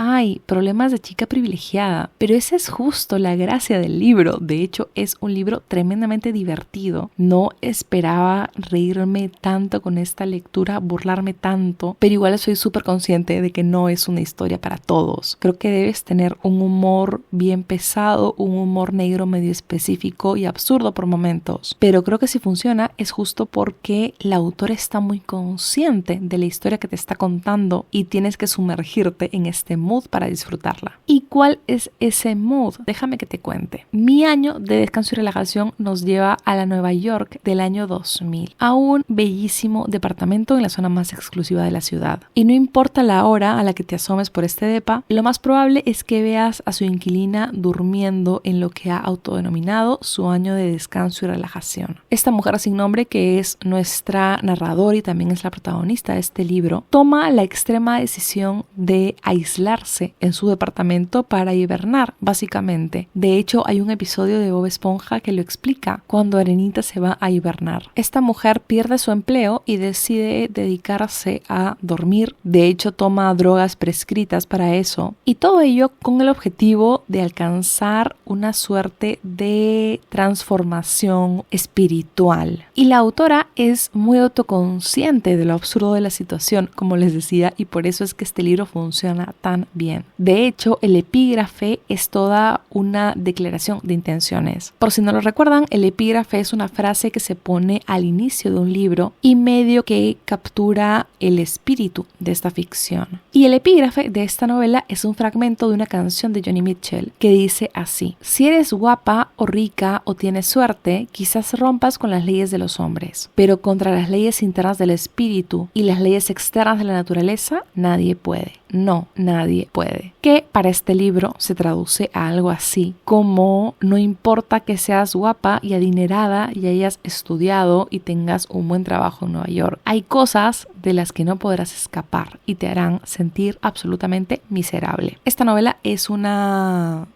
problemas de chica privilegiada. Pero esa es justo la gracia del libro. De hecho, es un libro tremendamente divertido. No esperaba reírme tanto con esta lectura, burlarme tanto, pero igual soy súper consciente de que no es una historia para todos. Creo que debes tener un humor bien pesado, un humor negro medio específico y absurdo por momentos. Pero creo que si funciona es justo porque la autora está muy consciente de la historia que te está contando y tienes que sumergirte en este mood para disfrutarla. ¿Y cuál es ese mood? Déjame que te cuente. Mi año de descanso y relajación nos lleva a la Nueva York del año 2000, a un bellísimo departamento en la zona más exclusiva de la ciudad. Y no importa la hora a la que te asomes por este depa, lo más probable es que veas a su inquilina durmiendo en lo que ha autodenominado su año de descanso y relajación. Esta mujer sin nombre, que es nuestra narradora y también es la protagonista de este libro, toma la extrema decisión de aislarse en su departamento para hibernar, básicamente. De hecho, hay un episodio de Bob Esponja que lo explica cuando Arenita se va a hibernar. Esta mujer pierde su empleo y decide dedicarse a dormir. De hecho, toma drogas prescritas para eso. Y todo ello con el objetivo de alcanzar una suerte de transformación espiritual. Y la autora es muy autoconsciente de lo absurdo de la situación, como les decía, y por eso es que este libro funciona tan bien. De hecho, el epígrafe es toda una declaración de intenciones. Por si no lo recuerdan, el epígrafe es una frase que se pone al inicio de un libro y medio que captura el espíritu de esta ficción. Y el epígrafe de esta novela es un fragmento de una canción de Joni Mitchell que dice así: si eres guapa o rica o tienes suerte, quizás rompas con las leyes de los hombres, pero contra las leyes internas del espíritu y las leyes externas de la naturaleza, nadie puede. No, nadie puede. Que para este libro se traduce a algo así como: no importa que seas guapa y adinerada y hayas estudiado y tengas un buen trabajo en Nueva York, hay cosas de las que no podrás escapar y te harán sentir absolutamente miserable. Esta novela es una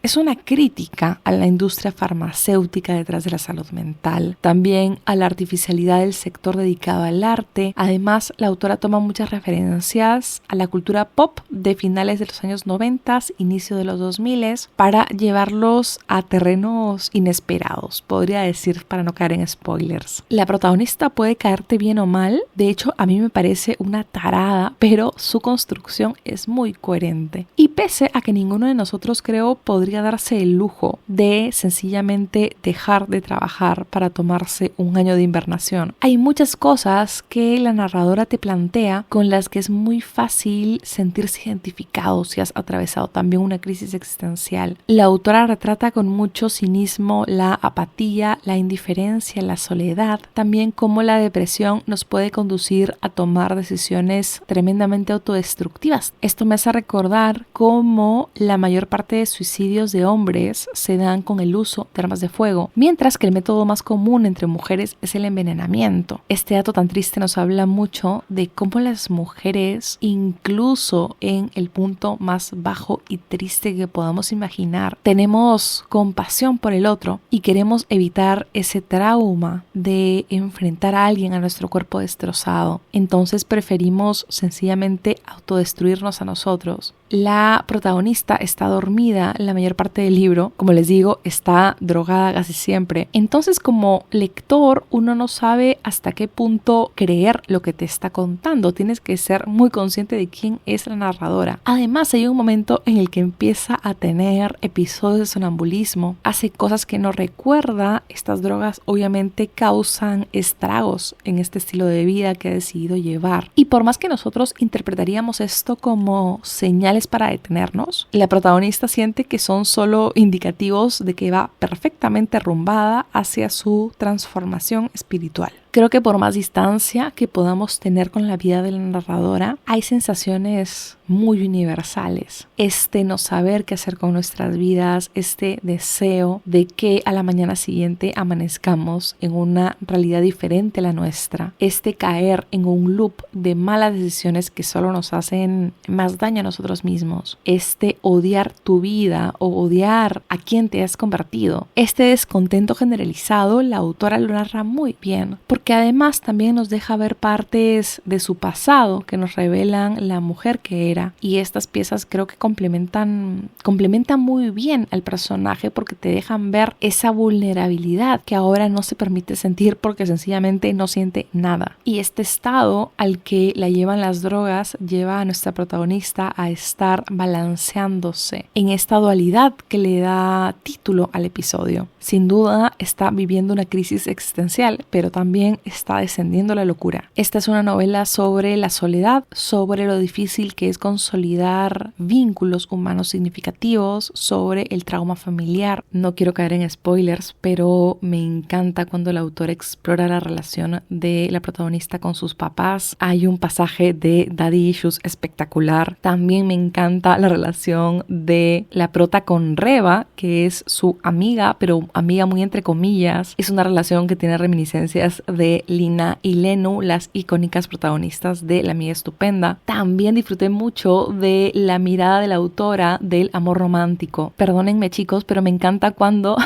crítica a la industria farmacéutica detrás de la salud mental, también a la artificialidad del sector dedicado al arte. Además, la autora toma muchas referencias a la cultura pop de finales de los años 90, inicio de los 2000, para llevarlos a terrenos inesperados, podría decir, para no caer en spoilers. La protagonista puede caerte bien o mal, de hecho a mí me parece una tarada, pero su construcción es muy coherente. Y pese a que ninguno de nosotros, creo, podría darse el lujo de sencillamente dejar de trabajar para tomarse un año de invernación, hay muchas cosas que la narradora te plantea con las que es muy fácil sentirse identificado si has atravesado también una crisis existencial. La autora retrata con mucho cinismo la apatía, la indiferencia, la soledad, también cómo la depresión nos puede conducir a tomar decisiones tremendamente autodestructivas. Esto me hace recordar cómo la mayor parte de suicidios de hombres se dan con el uso de armas de fuego, mientras que el método más común entre mujeres es el envenenamiento. Este dato tan triste nos habla mucho de cómo las mujeres, incluso en el punto más bajo y triste que podamos imaginar, tenemos compasión por el otro y queremos evitar ese trauma de enfrentar a alguien a nuestro cuerpo destrozado. Entonces preferimos sencillamente autodestruirnos a nosotros. La protagonista está dormida la mayor parte del libro, como les digo, está drogada casi siempre. Entonces, como lector, uno no sabe hasta qué punto creer lo que te está contando. Tienes que ser muy consciente de quién es la narradora. Además, hay un momento en el que empieza a tener episodios de sonambulismo, hace cosas que no recuerda. Estas drogas obviamente causan estragos en este estilo de vida que ha decidido llevar. Y por más que nosotros interpretaríamos esto como señales para detenernos, la protagonista siente que son solo indicativos de que va perfectamente arrumbada hacia su transformación espiritual. Creo que por más distancia que podamos tener con la vida de la narradora, hay sensaciones muy universales. No saber qué hacer con nuestras vidas, este deseo de que a la mañana siguiente amanezcamos en una realidad diferente a la nuestra, caer en un loop de malas decisiones que solo nos hacen más daño a nosotros mismos, odiar tu vida o odiar a quien te has convertido. Este descontento generalizado, la autora lo narra muy bien, porque además también nos deja ver partes de su pasado que nos revelan la mujer que era, y estas piezas creo que complementan muy bien al personaje porque te dejan ver esa vulnerabilidad que ahora no se permite sentir porque sencillamente no siente nada. Y este estado al que la llevan las drogas lleva a nuestra protagonista a estar balanceándose en esta dualidad que le da título al episodio. Sin duda está viviendo una crisis existencial, pero también está descendiendo la locura. Esta es una novela sobre la soledad, sobre lo difícil que es consolidar vínculos humanos significativos, sobre el trauma familiar. No quiero caer en spoilers, pero me encanta cuando la autora explora la relación de la protagonista con sus papás. Hay un pasaje de Daddy Issues espectacular. También me encanta la relación de la prota con Reva, que es su amiga, pero amiga muy entre comillas. Es una relación que tiene reminiscencias de Lina y Lenu, las icónicas protagonistas de La amiga estupenda. También disfruté mucho de la mirada de la autora del amor romántico. Perdónenme chicos, pero me encanta cuando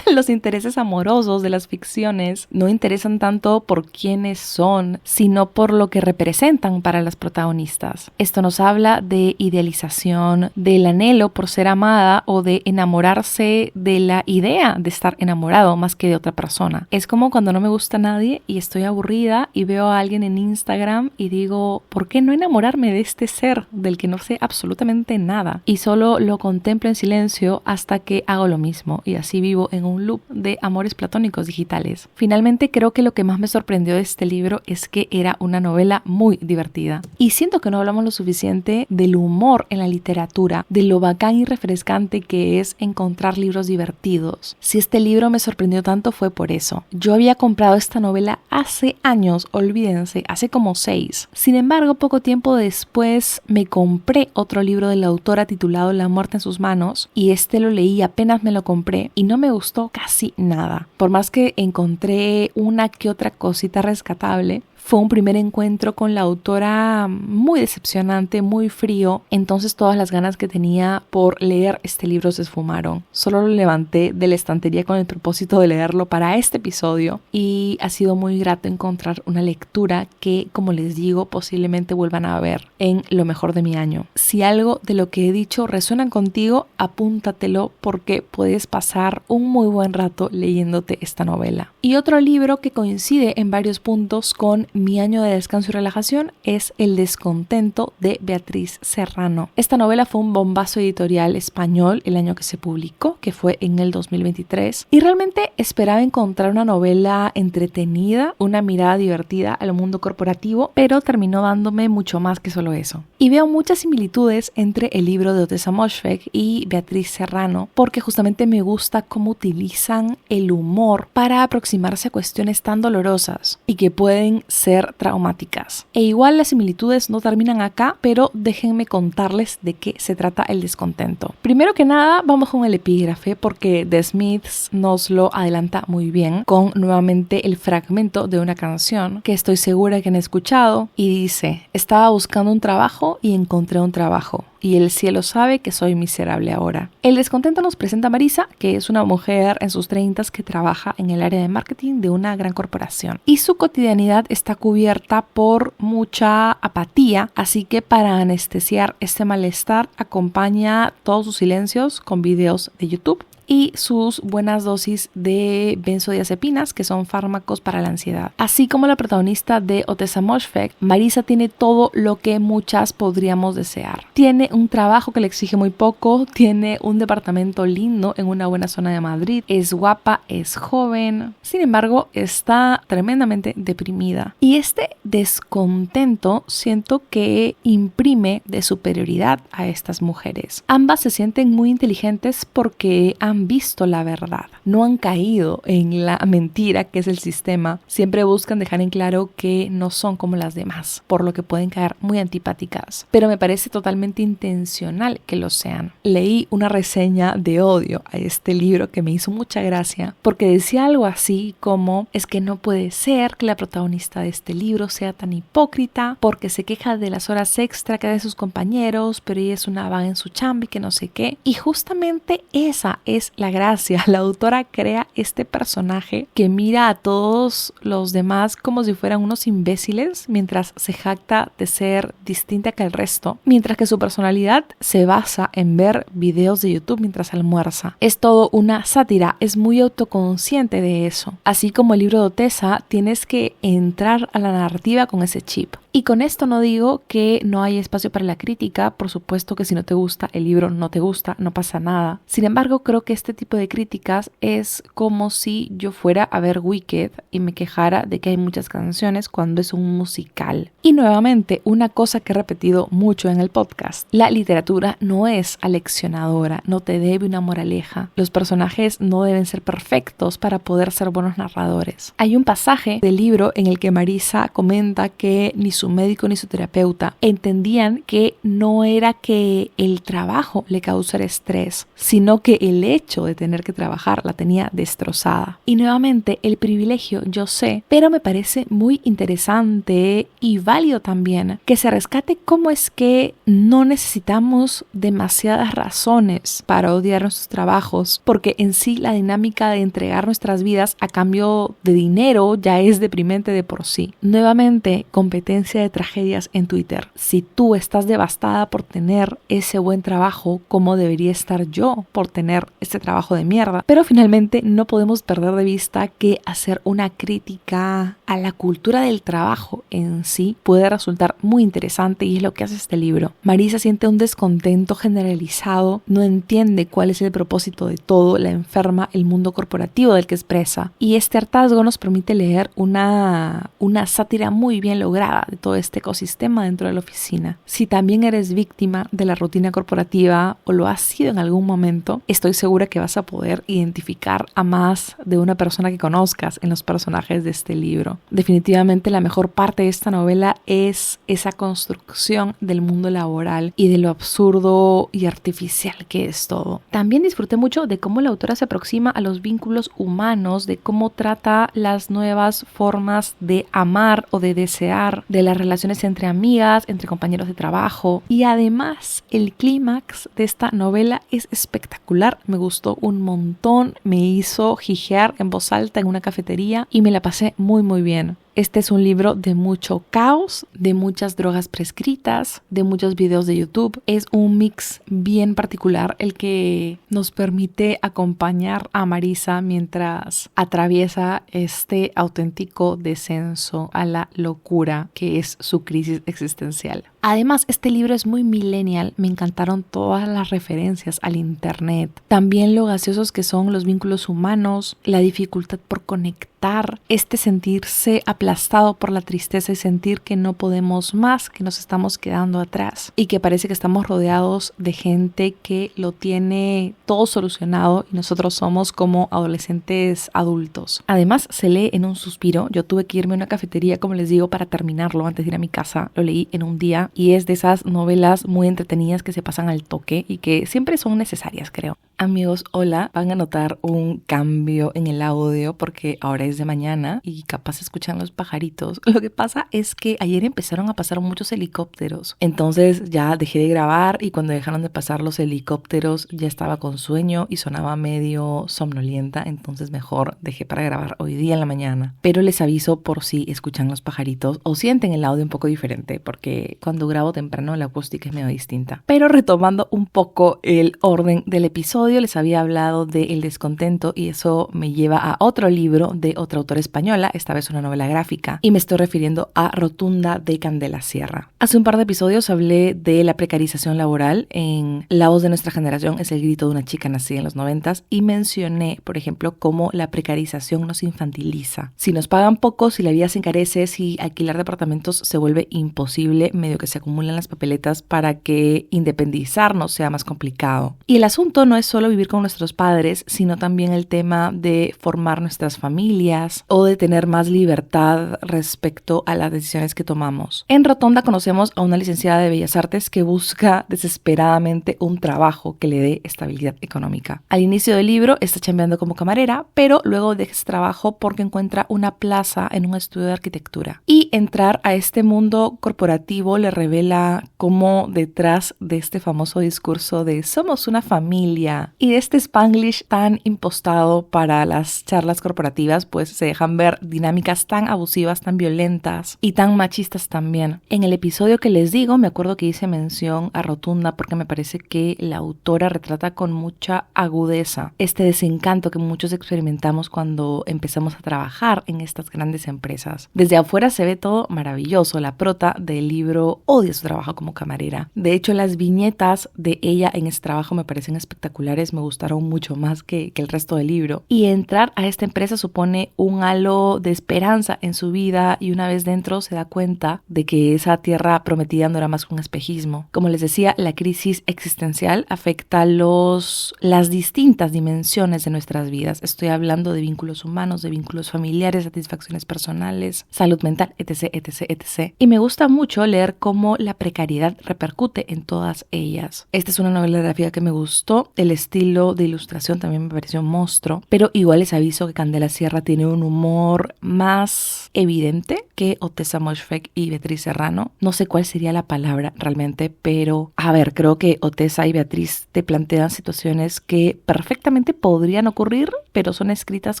los intereses amorosos de las ficciones no interesan tanto por quiénes son, sino por lo que representan para las protagonistas. Esto nos habla de idealización, del anhelo por ser amada o de enamorarse de la idea de estar enamorado más que de otra persona. Es como cuando no me gusta nadie y estoy aburrida y veo a alguien en Instagram y digo, ¿por qué no enamorarme de este ser del que no sé absolutamente nada? Y solo lo contemplo en silencio hasta que hago lo mismo, y así vivo en un loop de amores platónicos digitales. Finalmente, creo que lo que más me sorprendió de este libro es que era una novela muy divertida. Y siento que no hablamos lo suficiente del humor en la literatura, de lo bacán y refrescante que es encontrar libros divertidos. Si este libro me sorprendió tanto fue por eso. Yo había comprado esta novela hace años, olvídense, hace como 6. Sin embargo, poco tiempo después me compré otro libro de la autora titulado La muerte en sus manos, y lo leí apenas me lo compré y no me gustó casi nada. Por más que encontré una que otra cosita rescatable, fue un primer encuentro con la autora muy decepcionante, muy frío. Entonces todas las ganas que tenía por leer este libro se esfumaron. Solo lo levanté de la estantería con el propósito de leerlo para este episodio, y ha sido muy grato encontrar una lectura que, como les digo, posiblemente vuelvan a ver en lo mejor de mi año. Si algo de lo que he dicho resuena contigo, apúntatelo porque puedes pasar un muy buen rato leyéndote esta novela. Y otro libro que coincide en varios puntos con mi año de descanso y relajación es El descontento de Beatriz Serrano. Esta novela fue un bombazo editorial español el año que se publicó, que fue en el 2023, y realmente esperaba encontrar una novela entretenida, una mirada divertida al mundo corporativo, pero terminó dándome mucho más que solo eso. Y veo muchas similitudes entre el libro de Odessa Moshfegh y Beatriz Serrano, porque justamente me gusta cómo utilizan el humor para aproximarse a cuestiones tan dolorosas y que pueden ser traumáticas. E igual las similitudes no terminan acá, pero déjenme contarles de qué se trata El descontento. Primero que nada, vamos con el epígrafe porque The Smiths nos lo adelanta muy bien con nuevamente el fragmento de una canción que estoy segura que han escuchado y dice: estaba buscando un trabajo y encontré un trabajo. y el cielo sabe que soy miserable ahora. El descontento nos presenta a Marisa, que es una mujer en sus 30s que trabaja en el área de marketing de una gran corporación. Y su cotidianidad está cubierta por mucha apatía, así que para anestesiar este malestar acompaña todos sus silencios con videos de YouTube y sus buenas dosis de benzodiazepinas, que son fármacos para la ansiedad. Así como la protagonista de Ottessa Moshfegh, Marisa tiene todo lo que muchas podríamos desear. Tiene un trabajo que le exige muy poco, tiene un departamento lindo en una buena zona de Madrid, es guapa, es joven, sin embargo está tremendamente deprimida. Y este descontento siento que imprime de superioridad a estas mujeres. Ambas se sienten muy inteligentes porque han visto la verdad, no han caído en la mentira que es el sistema, siempre buscan dejar en claro que no son como las demás, por lo que pueden caer muy antipáticas, pero me parece totalmente intencional que lo sean. Leí una reseña de odio a este libro que me hizo mucha gracia, porque decía algo así como: es que no puede ser que la protagonista de este libro sea tan hipócrita, porque se queja de las horas extra que da de sus compañeros, pero ella es una vaga en su chamba y que no sé qué. Y justamente esa es la gracia. La autora crea este personaje que mira a todos los demás como si fueran unos imbéciles, mientras se jacta de ser distinta que el resto, mientras que su personalidad se basa en ver videos de YouTube mientras almuerza. Es todo una sátira, es muy autoconsciente de eso. Así como el libro de Ottessa, tienes que entrar a la narrativa con ese chip. Y con esto no digo que no hay espacio para la crítica, por supuesto que si no te gusta el libro no te gusta, no pasa nada. Sin embargo, creo que este tipo de críticas es como si yo fuera a ver Wicked y me quejara de que hay muchas canciones cuando es un musical. Y nuevamente, una cosa que he repetido mucho en el podcast: la literatura no es aleccionadora, no te debe una moraleja. Los personajes no deben ser perfectos para poder ser buenos narradores. Hay un pasaje del libro en el que Marisa comenta que ni su médico ni su terapeuta entendían que no era que el trabajo le causara estrés, sino que el hecho de tener que trabajar la tenía destrozada. Y nuevamente, el privilegio, yo sé, pero me parece muy interesante y válido también que se rescate cómo es que no necesitamos demasiadas razones para odiar nuestros trabajos, porque en sí la dinámica de entregar nuestras vidas a cambio de dinero ya es deprimente de por sí. Nuevamente, competencia de tragedias en Twitter. Si tú estás devastada por tener ese buen trabajo, ¿cómo debería estar yo por tener este trabajo de mierda? Pero finalmente no podemos perder de vista que hacer una crítica a la cultura del trabajo en sí puede resultar muy interesante, y es lo que hace este libro. Marisa siente un descontento generalizado, no entiende cuál es el propósito de todo, la enferma el mundo corporativo del que expresa, y este hartazgo nos permite leer una sátira muy bien lograda de todo este ecosistema dentro de la oficina. Si también eres víctima de la rutina corporativa o lo has sido en algún momento, estoy segura que vas a poder identificar a más de una persona que conozcas en los personajes de este libro. Definitivamente la mejor parte de esta novela es esa construcción del mundo laboral y de lo absurdo y artificial que es todo. También disfruté mucho de cómo la autora se aproxima a los vínculos humanos, de cómo trata las nuevas formas de amar o de desear, de las relaciones entre amigas, entre compañeros de trabajo. Y además el clímax de esta novela es espectacular, me gustó un montón, me hizo jijear en voz alta en una cafetería y me la pasé muy bien. Este es un libro de mucho caos, de muchas drogas prescritas, de muchos videos de YouTube. Es un mix bien particular el que nos permite acompañar a Marisa mientras atraviesa este auténtico descenso a la locura que es su crisis existencial. Además, este libro es muy millennial, me encantaron todas las referencias al internet, también lo gaseosos que son los vínculos humanos, la dificultad por conectar, este sentirse aplastado por la tristeza y sentir que no podemos más, que nos estamos quedando atrás y que parece que estamos rodeados de gente que lo tiene todo solucionado y nosotros somos como adolescentes adultos. Además, se lee en un suspiro. Yo tuve que irme a una cafetería, como les digo, para terminarlo antes de ir a mi casa. Lo leí en un día y es de esas novelas muy entretenidas que se pasan al toque y que siempre son necesarias, creo. Amigos, hola, van a notar un cambio en el audio porque ahora es de mañana y capaz escuchan los pajaritos. Lo que pasa es que ayer empezaron a pasar muchos helicópteros, entonces ya dejé de grabar y cuando dejaron de pasar los helicópteros ya estaba con sueño y sonaba medio somnolienta, entonces mejor dejé para grabar hoy día en la mañana. Pero les aviso por si escuchan los pajaritos o sienten el audio un poco diferente porque cuando grabo temprano la acústica es medio distinta. Pero retomando un poco el orden del episodio, les había hablado de El descontento y eso me lleva a otro libro de otra autora española, esta vez una novela gráfica, y me estoy refiriendo a Rotunda de Candela Sierra. Hace un par de episodios hablé de la precarización laboral en La voz de nuestra generación es el grito de una chica nacida en los 90s y mencioné, por ejemplo, cómo la precarización nos infantiliza. Si nos pagan poco, si la vida se encarece, si alquilar departamentos se vuelve imposible, medio que se acumulan las papeletas para que independizarnos sea más complicado. Y el asunto no es solo vivir con nuestros padres, sino también el tema de formar nuestras familias o de tener más libertad respecto a las decisiones que tomamos. En Rotonda conocemos a una licenciada de Bellas Artes que busca desesperadamente un trabajo que le dé estabilidad económica. Al inicio del libro está chambeando como camarera, pero luego deja ese trabajo porque encuentra una plaza en un estudio de arquitectura. Y entrar a este mundo corporativo le revela cómo detrás de este famoso discurso de somos una familia y de este Spanglish tan impostado para las charlas corporativas, pues se dejan ver dinámicas tan abusivas, tan violentas y tan machistas también. En el episodio que les digo, me acuerdo que hice mención a Rotunda porque me parece que la autora retrata con mucha agudeza este desencanto que muchos experimentamos cuando empezamos a trabajar en estas grandes empresas. Desde afuera se ve todo maravilloso. La prota del libro odia su trabajo como camarera. De hecho, las viñetas de ella en ese trabajo me parecen espectaculares, me gustaron mucho más que el resto del libro. Y entrar a esta empresa supone un halo de esperanza en su vida y una vez dentro se da cuenta de que esa tierra prometida no era más que un espejismo. Como les decía, la crisis existencial afecta las distintas dimensiones de nuestras vidas. Estoy hablando de vínculos humanos, de vínculos familiares, satisfacciones personales, salud mental, etc, etc, etc. Y me gusta mucho leer cómo la precariedad repercute en todas ellas. Esta es una novela gráfica que me gustó. El estilo de ilustración también me pareció un monstruo, pero igual les aviso que Candela Sierra tiene un humor más evidente que Ottessa Moshfegh y Beatriz Serrano. No sé cuál sería la palabra realmente, pero a ver, creo que Ottessa y Beatriz te plantean situaciones que perfectamente podrían ocurrir, pero son escritas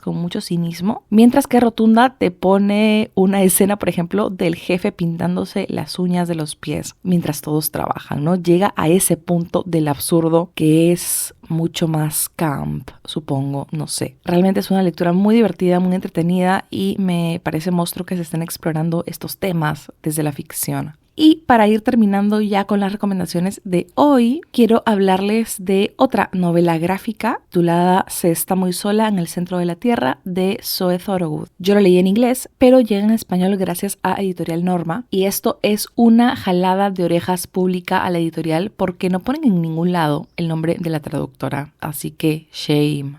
con mucho cinismo, mientras que Rotunda te pone una escena, por ejemplo, del jefe pintándose las uñas de los pies mientras todos trabajan, ¿no? Llega a ese punto del absurdo que es mucho más camp, supongo, no sé. Realmente es una lectura muy divertida, muy entretenida y me parece monstruo que se estén explorando estos temas desde la ficción. Y para ir terminando ya con las recomendaciones de hoy, quiero hablarles de otra novela gráfica titulada Se está muy sola en el centro de la tierra de Zoe Thorogood. Yo lo leí en inglés, pero llega en español gracias a Editorial Norma y esto es una jalada de orejas pública a la editorial porque no ponen en ningún lado el nombre de la traductora. Así que shame.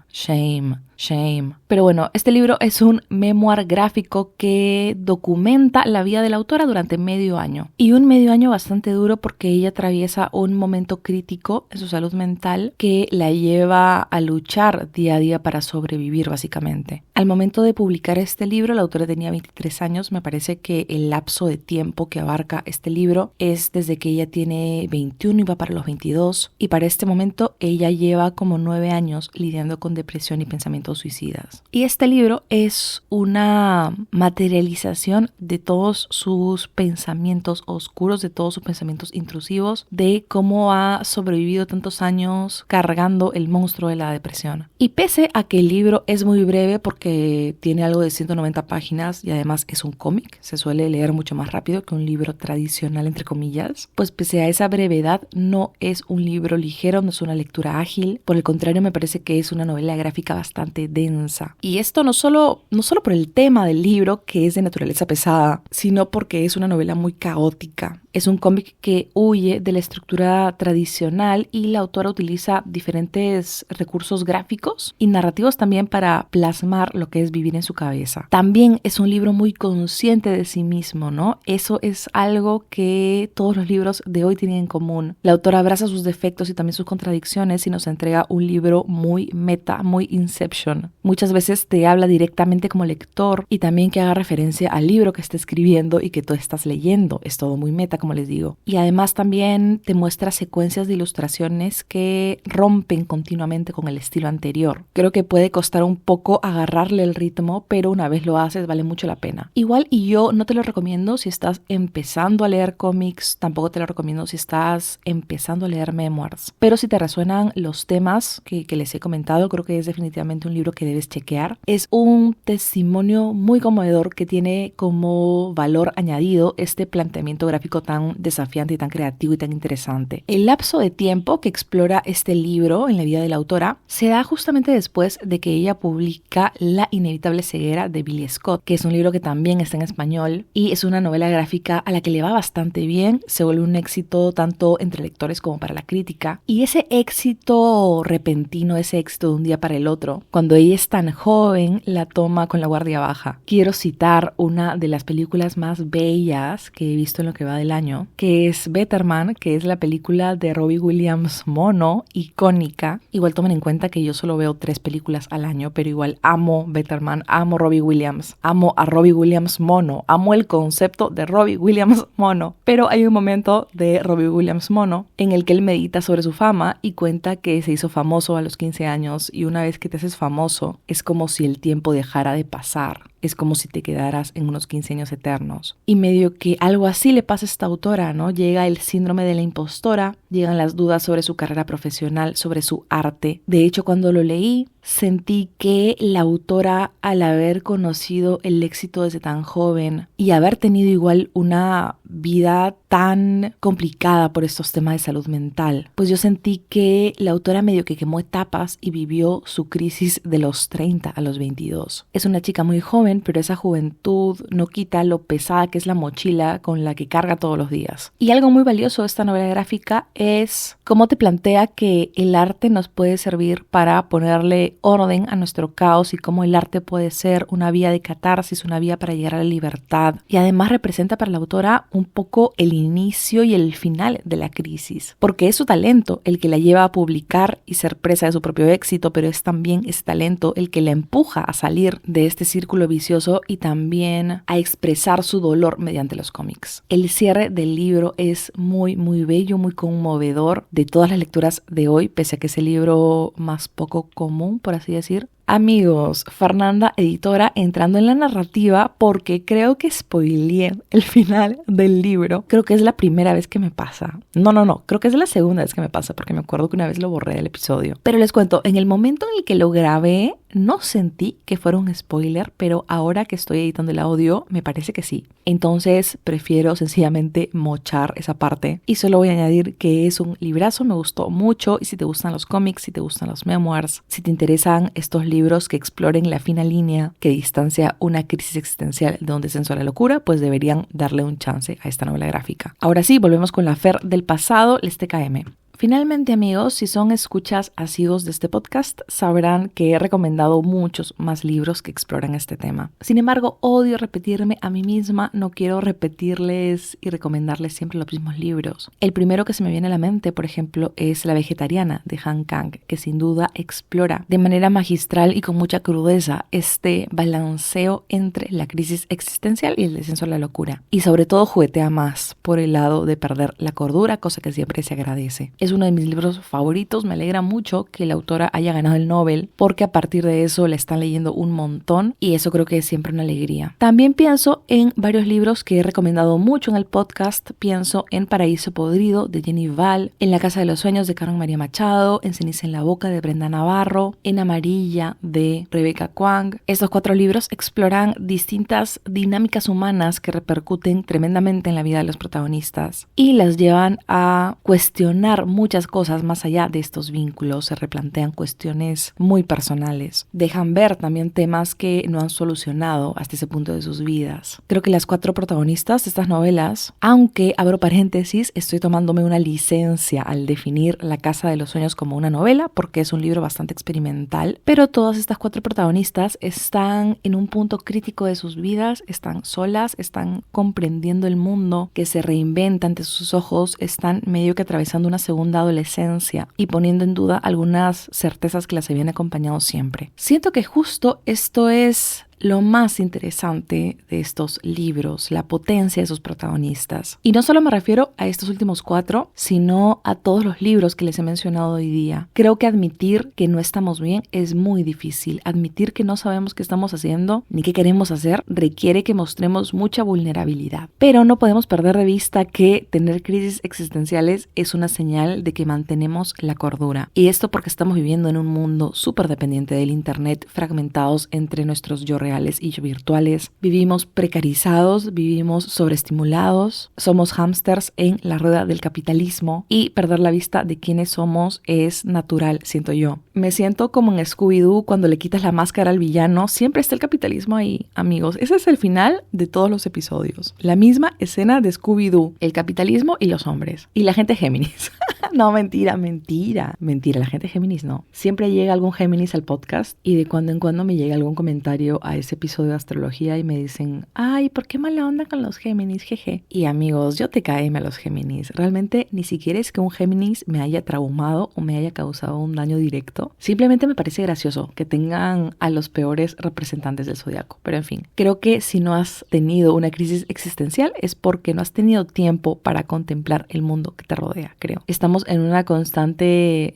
Pero bueno, este libro es un memoir gráfico que documenta la vida de la autora durante medio año. Y un medio año bastante duro porque ella atraviesa un momento crítico en su salud mental que la lleva a luchar día a día para sobrevivir básicamente. Al momento de publicar este libro, la autora tenía 23 años. Me parece que el lapso de tiempo que abarca este libro es desde que ella tiene 21 y va para los 22. Y para este momento ella lleva como 9 años lidiando con depresión y pensamientos suicidas. Y este libro es una materialización de todos sus pensamientos oscuros, de todos sus pensamientos intrusivos, de cómo ha sobrevivido tantos años cargando el monstruo de la depresión. Y pese a que el libro es muy breve porque tiene algo de 190 páginas y además es un cómic, se suele leer mucho más rápido que un libro tradicional entre comillas, pues pese a esa brevedad no es un libro ligero, no es una lectura ágil, por el contrario me parece que es una novela gráfica bastante densa. Y esto no solo por el tema del libro, que es de naturaleza pesada, sino porque es una novela muy caótica. Es un cómic que huye de la estructura tradicional y la autora utiliza diferentes recursos gráficos y narrativos también para plasmar lo que es vivir en su cabeza. También es un libro muy consciente de sí mismo, ¿no? Eso es algo que todos los libros de hoy tienen en común. La autora abraza sus defectos y también sus contradicciones y nos entrega un libro muy meta, muy Inception. Muchas veces te habla directamente como lector y también que haga referencia al libro que está escribiendo y que tú estás leyendo. Es todo muy meta, como les digo. Y además también te muestra secuencias de ilustraciones que rompen continuamente con el estilo anterior. Creo que puede costar un poco agarrarle el ritmo, pero una vez lo haces vale mucho la pena. Igual y yo no te lo recomiendo si estás empezando a leer cómics, tampoco te lo recomiendo si estás empezando a leer memoirs. Pero si te resuenan los temas que les he comentado, creo que es definitivamente un libro que debes chequear. Es un testimonio muy conmovedor que tiene como valor añadido este planteamiento gráfico tan desafiante y tan creativo y tan interesante. El lapso de tiempo que explora este libro en la vida de la autora se da justamente después de que ella publica La inevitable ceguera de Billy Scott, que es un libro que también está en español y es una novela gráfica a la que le va bastante bien, se vuelve un éxito tanto entre lectores como para la crítica. Y ese éxito repentino, ese éxito de un día para el otro, cuando ella es tan joven, la toma con la guardia baja. Quiero citar una de las películas más bellas que he visto en lo que va del año, que es Better Man, que es la película de Robbie Williams mono, icónica. Igual tomen en cuenta que yo solo veo 3 películas al año, pero igual amo Better Man, amo Robbie Williams, amo a Robbie Williams mono, amo el concepto de Robbie Williams mono. Pero hay un momento de Robbie Williams mono en el que él medita sobre su fama y cuenta que se hizo famoso a los 15 años y una vez que te haces famoso es como si el tiempo dejara de pasar. Es como si te quedaras en unos 15 años eternos. Y medio que algo así le pasa a esta autora, ¿no? Llega el síndrome de la impostora, llegan las dudas sobre su carrera profesional, sobre su arte. De hecho, cuando lo leí, sentí que la autora, al haber conocido el éxito desde tan joven y haber tenido igual una vida tan complicada por estos temas de salud mental, pues yo sentí que la autora medio que quemó etapas y vivió su crisis de los 30 a los 22. Es una chica muy joven, pero esa juventud no quita lo pesada que es la mochila con la que carga todos los días. Y algo muy valioso de esta novela gráfica es cómo te plantea que el arte nos puede servir para ponerle orden a nuestro caos y cómo el arte puede ser una vía de catarsis, una vía para llegar a la libertad. Y además representa para la autora un poco el inicio y el final de la crisis, porque es su talento el que la lleva a publicar y ser presa de su propio éxito, pero es también ese talento el que la empuja a salir de este círculo vicioso y también a expresar su dolor mediante los cómics. El cierre del libro es muy bello, muy conmovedor de todas las lecturas de hoy, pese a que es el libro más poco común, por así decir. Amigos, Fernanda, editora, entrando en la narrativa porque creo que spoileé el final del libro. Creo que es la primera vez que me pasa. No, creo que es la segunda vez que me pasa porque me acuerdo que una vez lo borré del episodio. Pero les cuento, en el momento en el que lo grabé, no sentí que fuera un spoiler, pero ahora que estoy editando el audio, me parece que sí. Entonces prefiero sencillamente mochar esa parte y solo voy a añadir que es un librazo, me gustó mucho y si te gustan los cómics, si te gustan los memoirs, si te interesan estos libros que exploren la fina línea que distancia una crisis existencial de un descenso a la locura, pues deberían darle un chance a esta novela gráfica. Ahora sí, volvemos con la Fer del pasado, les TKM. Finalmente, amigos, si son escuchas asiduos de este podcast, sabrán que he recomendado muchos más libros que exploran este tema. Sin embargo, odio repetirme a mí misma, no quiero repetirles y recomendarles siempre los mismos libros. El primero que se me viene a la mente, por ejemplo, es La vegetariana de Han Kang, que sin duda explora de manera magistral y con mucha crudeza este balanceo entre la crisis existencial y el descenso a la locura. Y sobre todo juguetea más por el lado de perder la cordura, cosa que siempre se agradece. Es uno de mis libros favoritos, me alegra mucho que la autora haya ganado el Nobel porque a partir de eso la están leyendo un montón y eso creo que es siempre una alegría. También pienso en varios libros que he recomendado mucho en el podcast, pienso en Paraíso Podrido de Jenny Val, En la Casa de los Sueños de Carmen María Machado, En Ceniza en la Boca de Brenda Navarro, En Amarilla de Rebecca Kuang. Estos 4 libros exploran distintas dinámicas humanas que repercuten tremendamente en la vida de los protagonistas y las llevan a cuestionar muchas cosas más allá de estos vínculos, se replantean cuestiones muy personales, dejan ver también temas que no han solucionado hasta ese punto de sus vidas. Creo que las 4 protagonistas de estas novelas, aunque abro paréntesis, estoy tomándome una licencia al definir La Casa de los Sueños como una novela, porque es un libro bastante experimental, pero todas estas 4 protagonistas están en un punto crítico de sus vidas, están solas, están comprendiendo el mundo que se reinventa ante sus ojos, están medio que atravesando una segunda adolescencia y poniendo en duda algunas certezas que las habían acompañado siempre. Siento que justo esto es lo más interesante de estos libros, la potencia de sus protagonistas. Y no solo me refiero a estos últimos 4, sino a todos los libros que les he mencionado hoy día. Creo que admitir que no estamos bien es muy difícil. Admitir que no sabemos qué estamos haciendo ni qué queremos hacer requiere que mostremos mucha vulnerabilidad. Pero no podemos perder de vista que tener crisis existenciales es una señal de que mantenemos la cordura. Y esto porque estamos viviendo en un mundo súper dependiente del internet, fragmentados entre nuestros yo reales y yo virtuales. Vivimos precarizados, vivimos sobreestimulados, somos hámsters en la rueda del capitalismo y perder la vista de quiénes somos es natural, siento yo. Me siento como en Scooby-Doo cuando le quitas la máscara al villano, siempre está el capitalismo ahí, amigos. Ese es el final de todos los episodios. La misma escena de Scooby-Doo, el capitalismo y los hombres. Y la gente Géminis. No, mentira, la gente Géminis no. Siempre llega algún Géminis al podcast y de cuando en cuando me llega algún comentario a ese episodio de astrología y me dicen, ay, ¿por qué mala onda con los Géminis? Jeje. Y amigos, yo te caeme a los Géminis. Realmente ni siquiera es que un Géminis me haya traumado o me haya causado un daño directo. Simplemente me parece gracioso que tengan a los peores representantes del zodiaco. Pero en fin, creo que si no has tenido una crisis existencial es porque no has tenido tiempo para contemplar el mundo que te rodea, creo. Estamos en una constante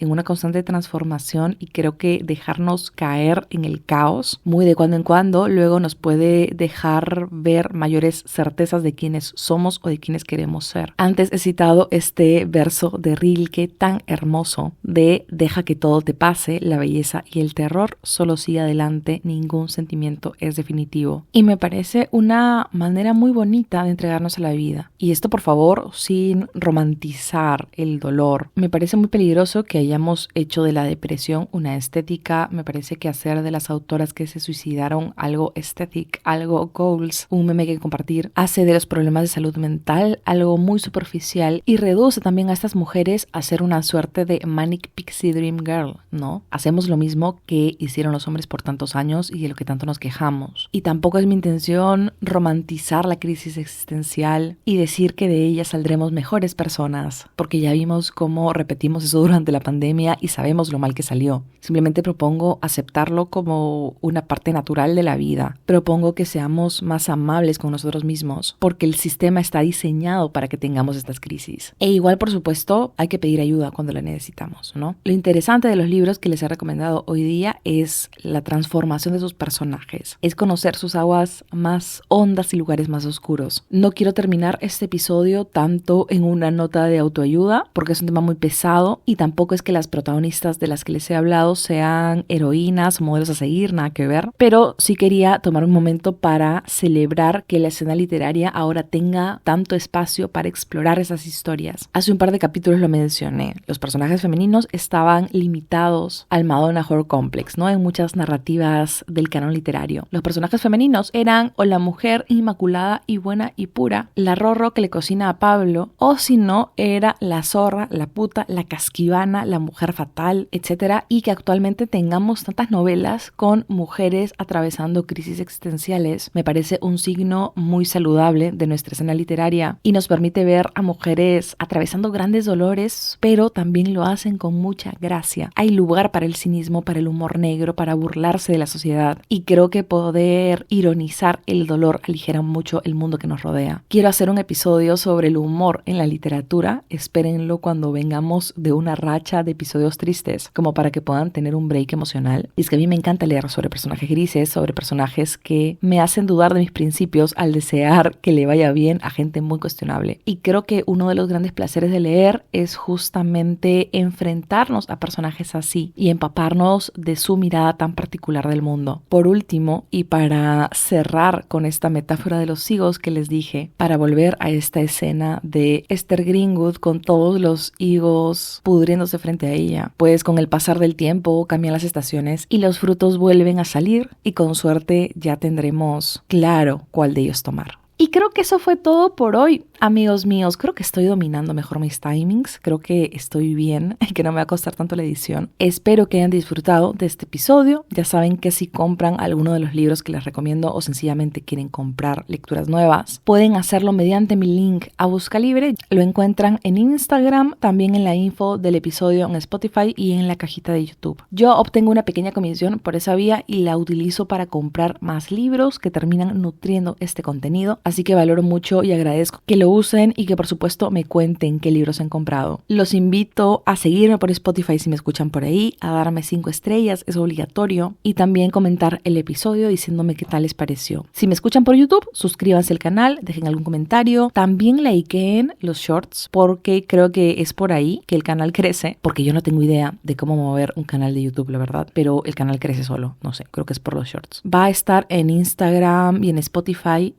transformación y creo que dejarnos caer en el caos muy de cuando en cuando luego nos puede dejar ver mayores certezas de quiénes somos o de quiénes queremos ser. Antes he citado este verso de Rilke tan hermoso de deja que todo te pase, la belleza y el terror solo sigue adelante, ningún sentimiento es definitivo. Y me parece una manera muy bonita de entregarnos a la vida. Y esto, por favor, sin romantizar el dolor. Me parece muy peligroso que hayamos hecho de la depresión una estética. Me parece que hacer de las autoras que se suicidaron algo estético, algo goals, un meme que compartir, hace de los problemas de salud mental algo muy superficial y reduce también a estas mujeres a ser una suerte de Manic Pixie Dream Girl, ¿no? Hacemos lo mismo que hicieron los hombres por tantos años y de lo que tanto nos quejamos. Y tampoco es mi intención romantizar la crisis existencial y decir que de ella saldremos mejores personas, porque ya vimos cómo repetimos eso durante la pandemia y sabemos lo mal que salió. Simplemente propongo aceptarlo como una parte natural de la vida. Propongo que seamos más amables con nosotros mismos, porque el sistema está diseñado para que tengamos estas crisis. E igual, por supuesto, hay que pedir ayuda cuando la necesitamos, ¿no? Lo interesante de los libros que les he recomendado hoy día es la transformación de sus personajes. Es conocer sus aguas más hondas y lugares más oscuros. No quiero terminar este episodio tanto en una nota de autoayuda, porque es un tema muy pesado, y tampoco es que las protagonistas de las que les he hablado sean heroínas o modelos a seguir, nada que ver, pero sí quería tomar un momento para celebrar que la escena literaria ahora tenga tanto espacio para explorar esas historias. Hace un par de capítulos lo mencioné, los personajes femeninos estaban limitados al Madonna Horror Complex, ¿no? En muchas narrativas del canon literario. Los personajes femeninos eran o la mujer inmaculada y buena y pura, la Rorro que le cocina a Pablo, o si no, era la zorra, la puta, la casquivana, la mujer fatal, etcétera, y que actualmente tengamos tantas novelas con mujeres atravesando crisis existenciales me parece un signo muy saludable de nuestra escena literaria y nos permite ver a mujeres atravesando grandes dolores, pero también lo hacen con mucha gracia. Hay lugar para el cinismo, para el humor negro, para burlarse de la sociedad, y creo que poder ironizar el dolor aligera mucho el mundo que nos rodea. Quiero hacer un episodio sobre el humor en la literatura, espérenlo cuando vengamos de una racha de episodios tristes, como para que puedan tener un break emocional. Y es que a mí me encanta leer sobre personajes grises, sobre sobre personajes que me hacen dudar de mis principios al desear que le vaya bien a gente muy cuestionable. Y creo que uno de los grandes placeres de leer es justamente enfrentarnos a personajes así y empaparnos de su mirada tan particular del mundo. Por último, y para cerrar con esta metáfora de los higos que les dije, para volver a esta escena de Esther Greenwood con todos los higos pudriéndose frente a ella, pues con el pasar del tiempo cambian las estaciones y los frutos vuelven a salir y con suerte ya tendremos claro cuál de ellos tomar. Y creo que eso fue todo por hoy, amigos míos. Creo que estoy dominando mejor mis timings. Creo que estoy bien y que no me va a costar tanto la edición. Espero que hayan disfrutado de este episodio. Ya saben que si compran alguno de los libros que les recomiendo o sencillamente quieren comprar lecturas nuevas, pueden hacerlo mediante mi link a Buscalibre. Lo encuentran en Instagram, también en la info del episodio en Spotify y en la cajita de YouTube. Yo obtengo una pequeña comisión por esa vía y la utilizo para comprar más libros que terminan nutriendo este contenido. Así que valoro mucho y agradezco que lo usen y que por supuesto me cuenten qué libros han comprado. Los invito a seguirme por Spotify si me escuchan por ahí, a darme 5 estrellas, es obligatorio, y también comentar el episodio diciéndome qué tal les pareció. Si me escuchan por YouTube, suscríbanse al canal, dejen algún comentario, también likeen los shorts porque creo que es por ahí que el canal crece, porque yo no tengo idea de cómo mover un canal de YouTube, la verdad, pero el canal crece solo, no sé, creo que es por los shorts. Va a estar en Instagram y en Spotify,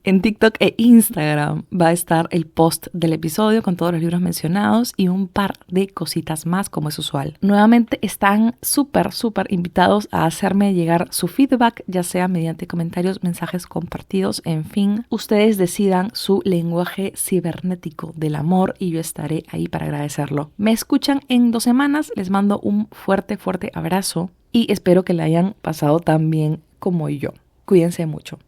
en TikTok e Instagram va a estar el post del episodio con todos los libros mencionados y un par de cositas más como es usual. Nuevamente están súper invitados a hacerme llegar su feedback, ya sea mediante comentarios, mensajes compartidos, en fin, ustedes decidan su lenguaje cibernético del amor y yo estaré ahí para agradecerlo. Me escuchan en 2 semanas, les mando un fuerte abrazo y espero que la hayan pasado tan bien como yo. Cuídense mucho.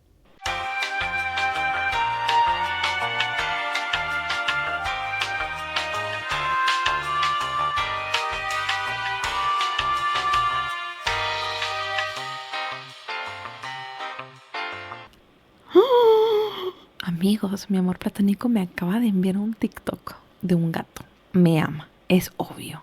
Amigos, mi amor platónico me acaba de enviar un TikTok de un gato. Me ama, es obvio.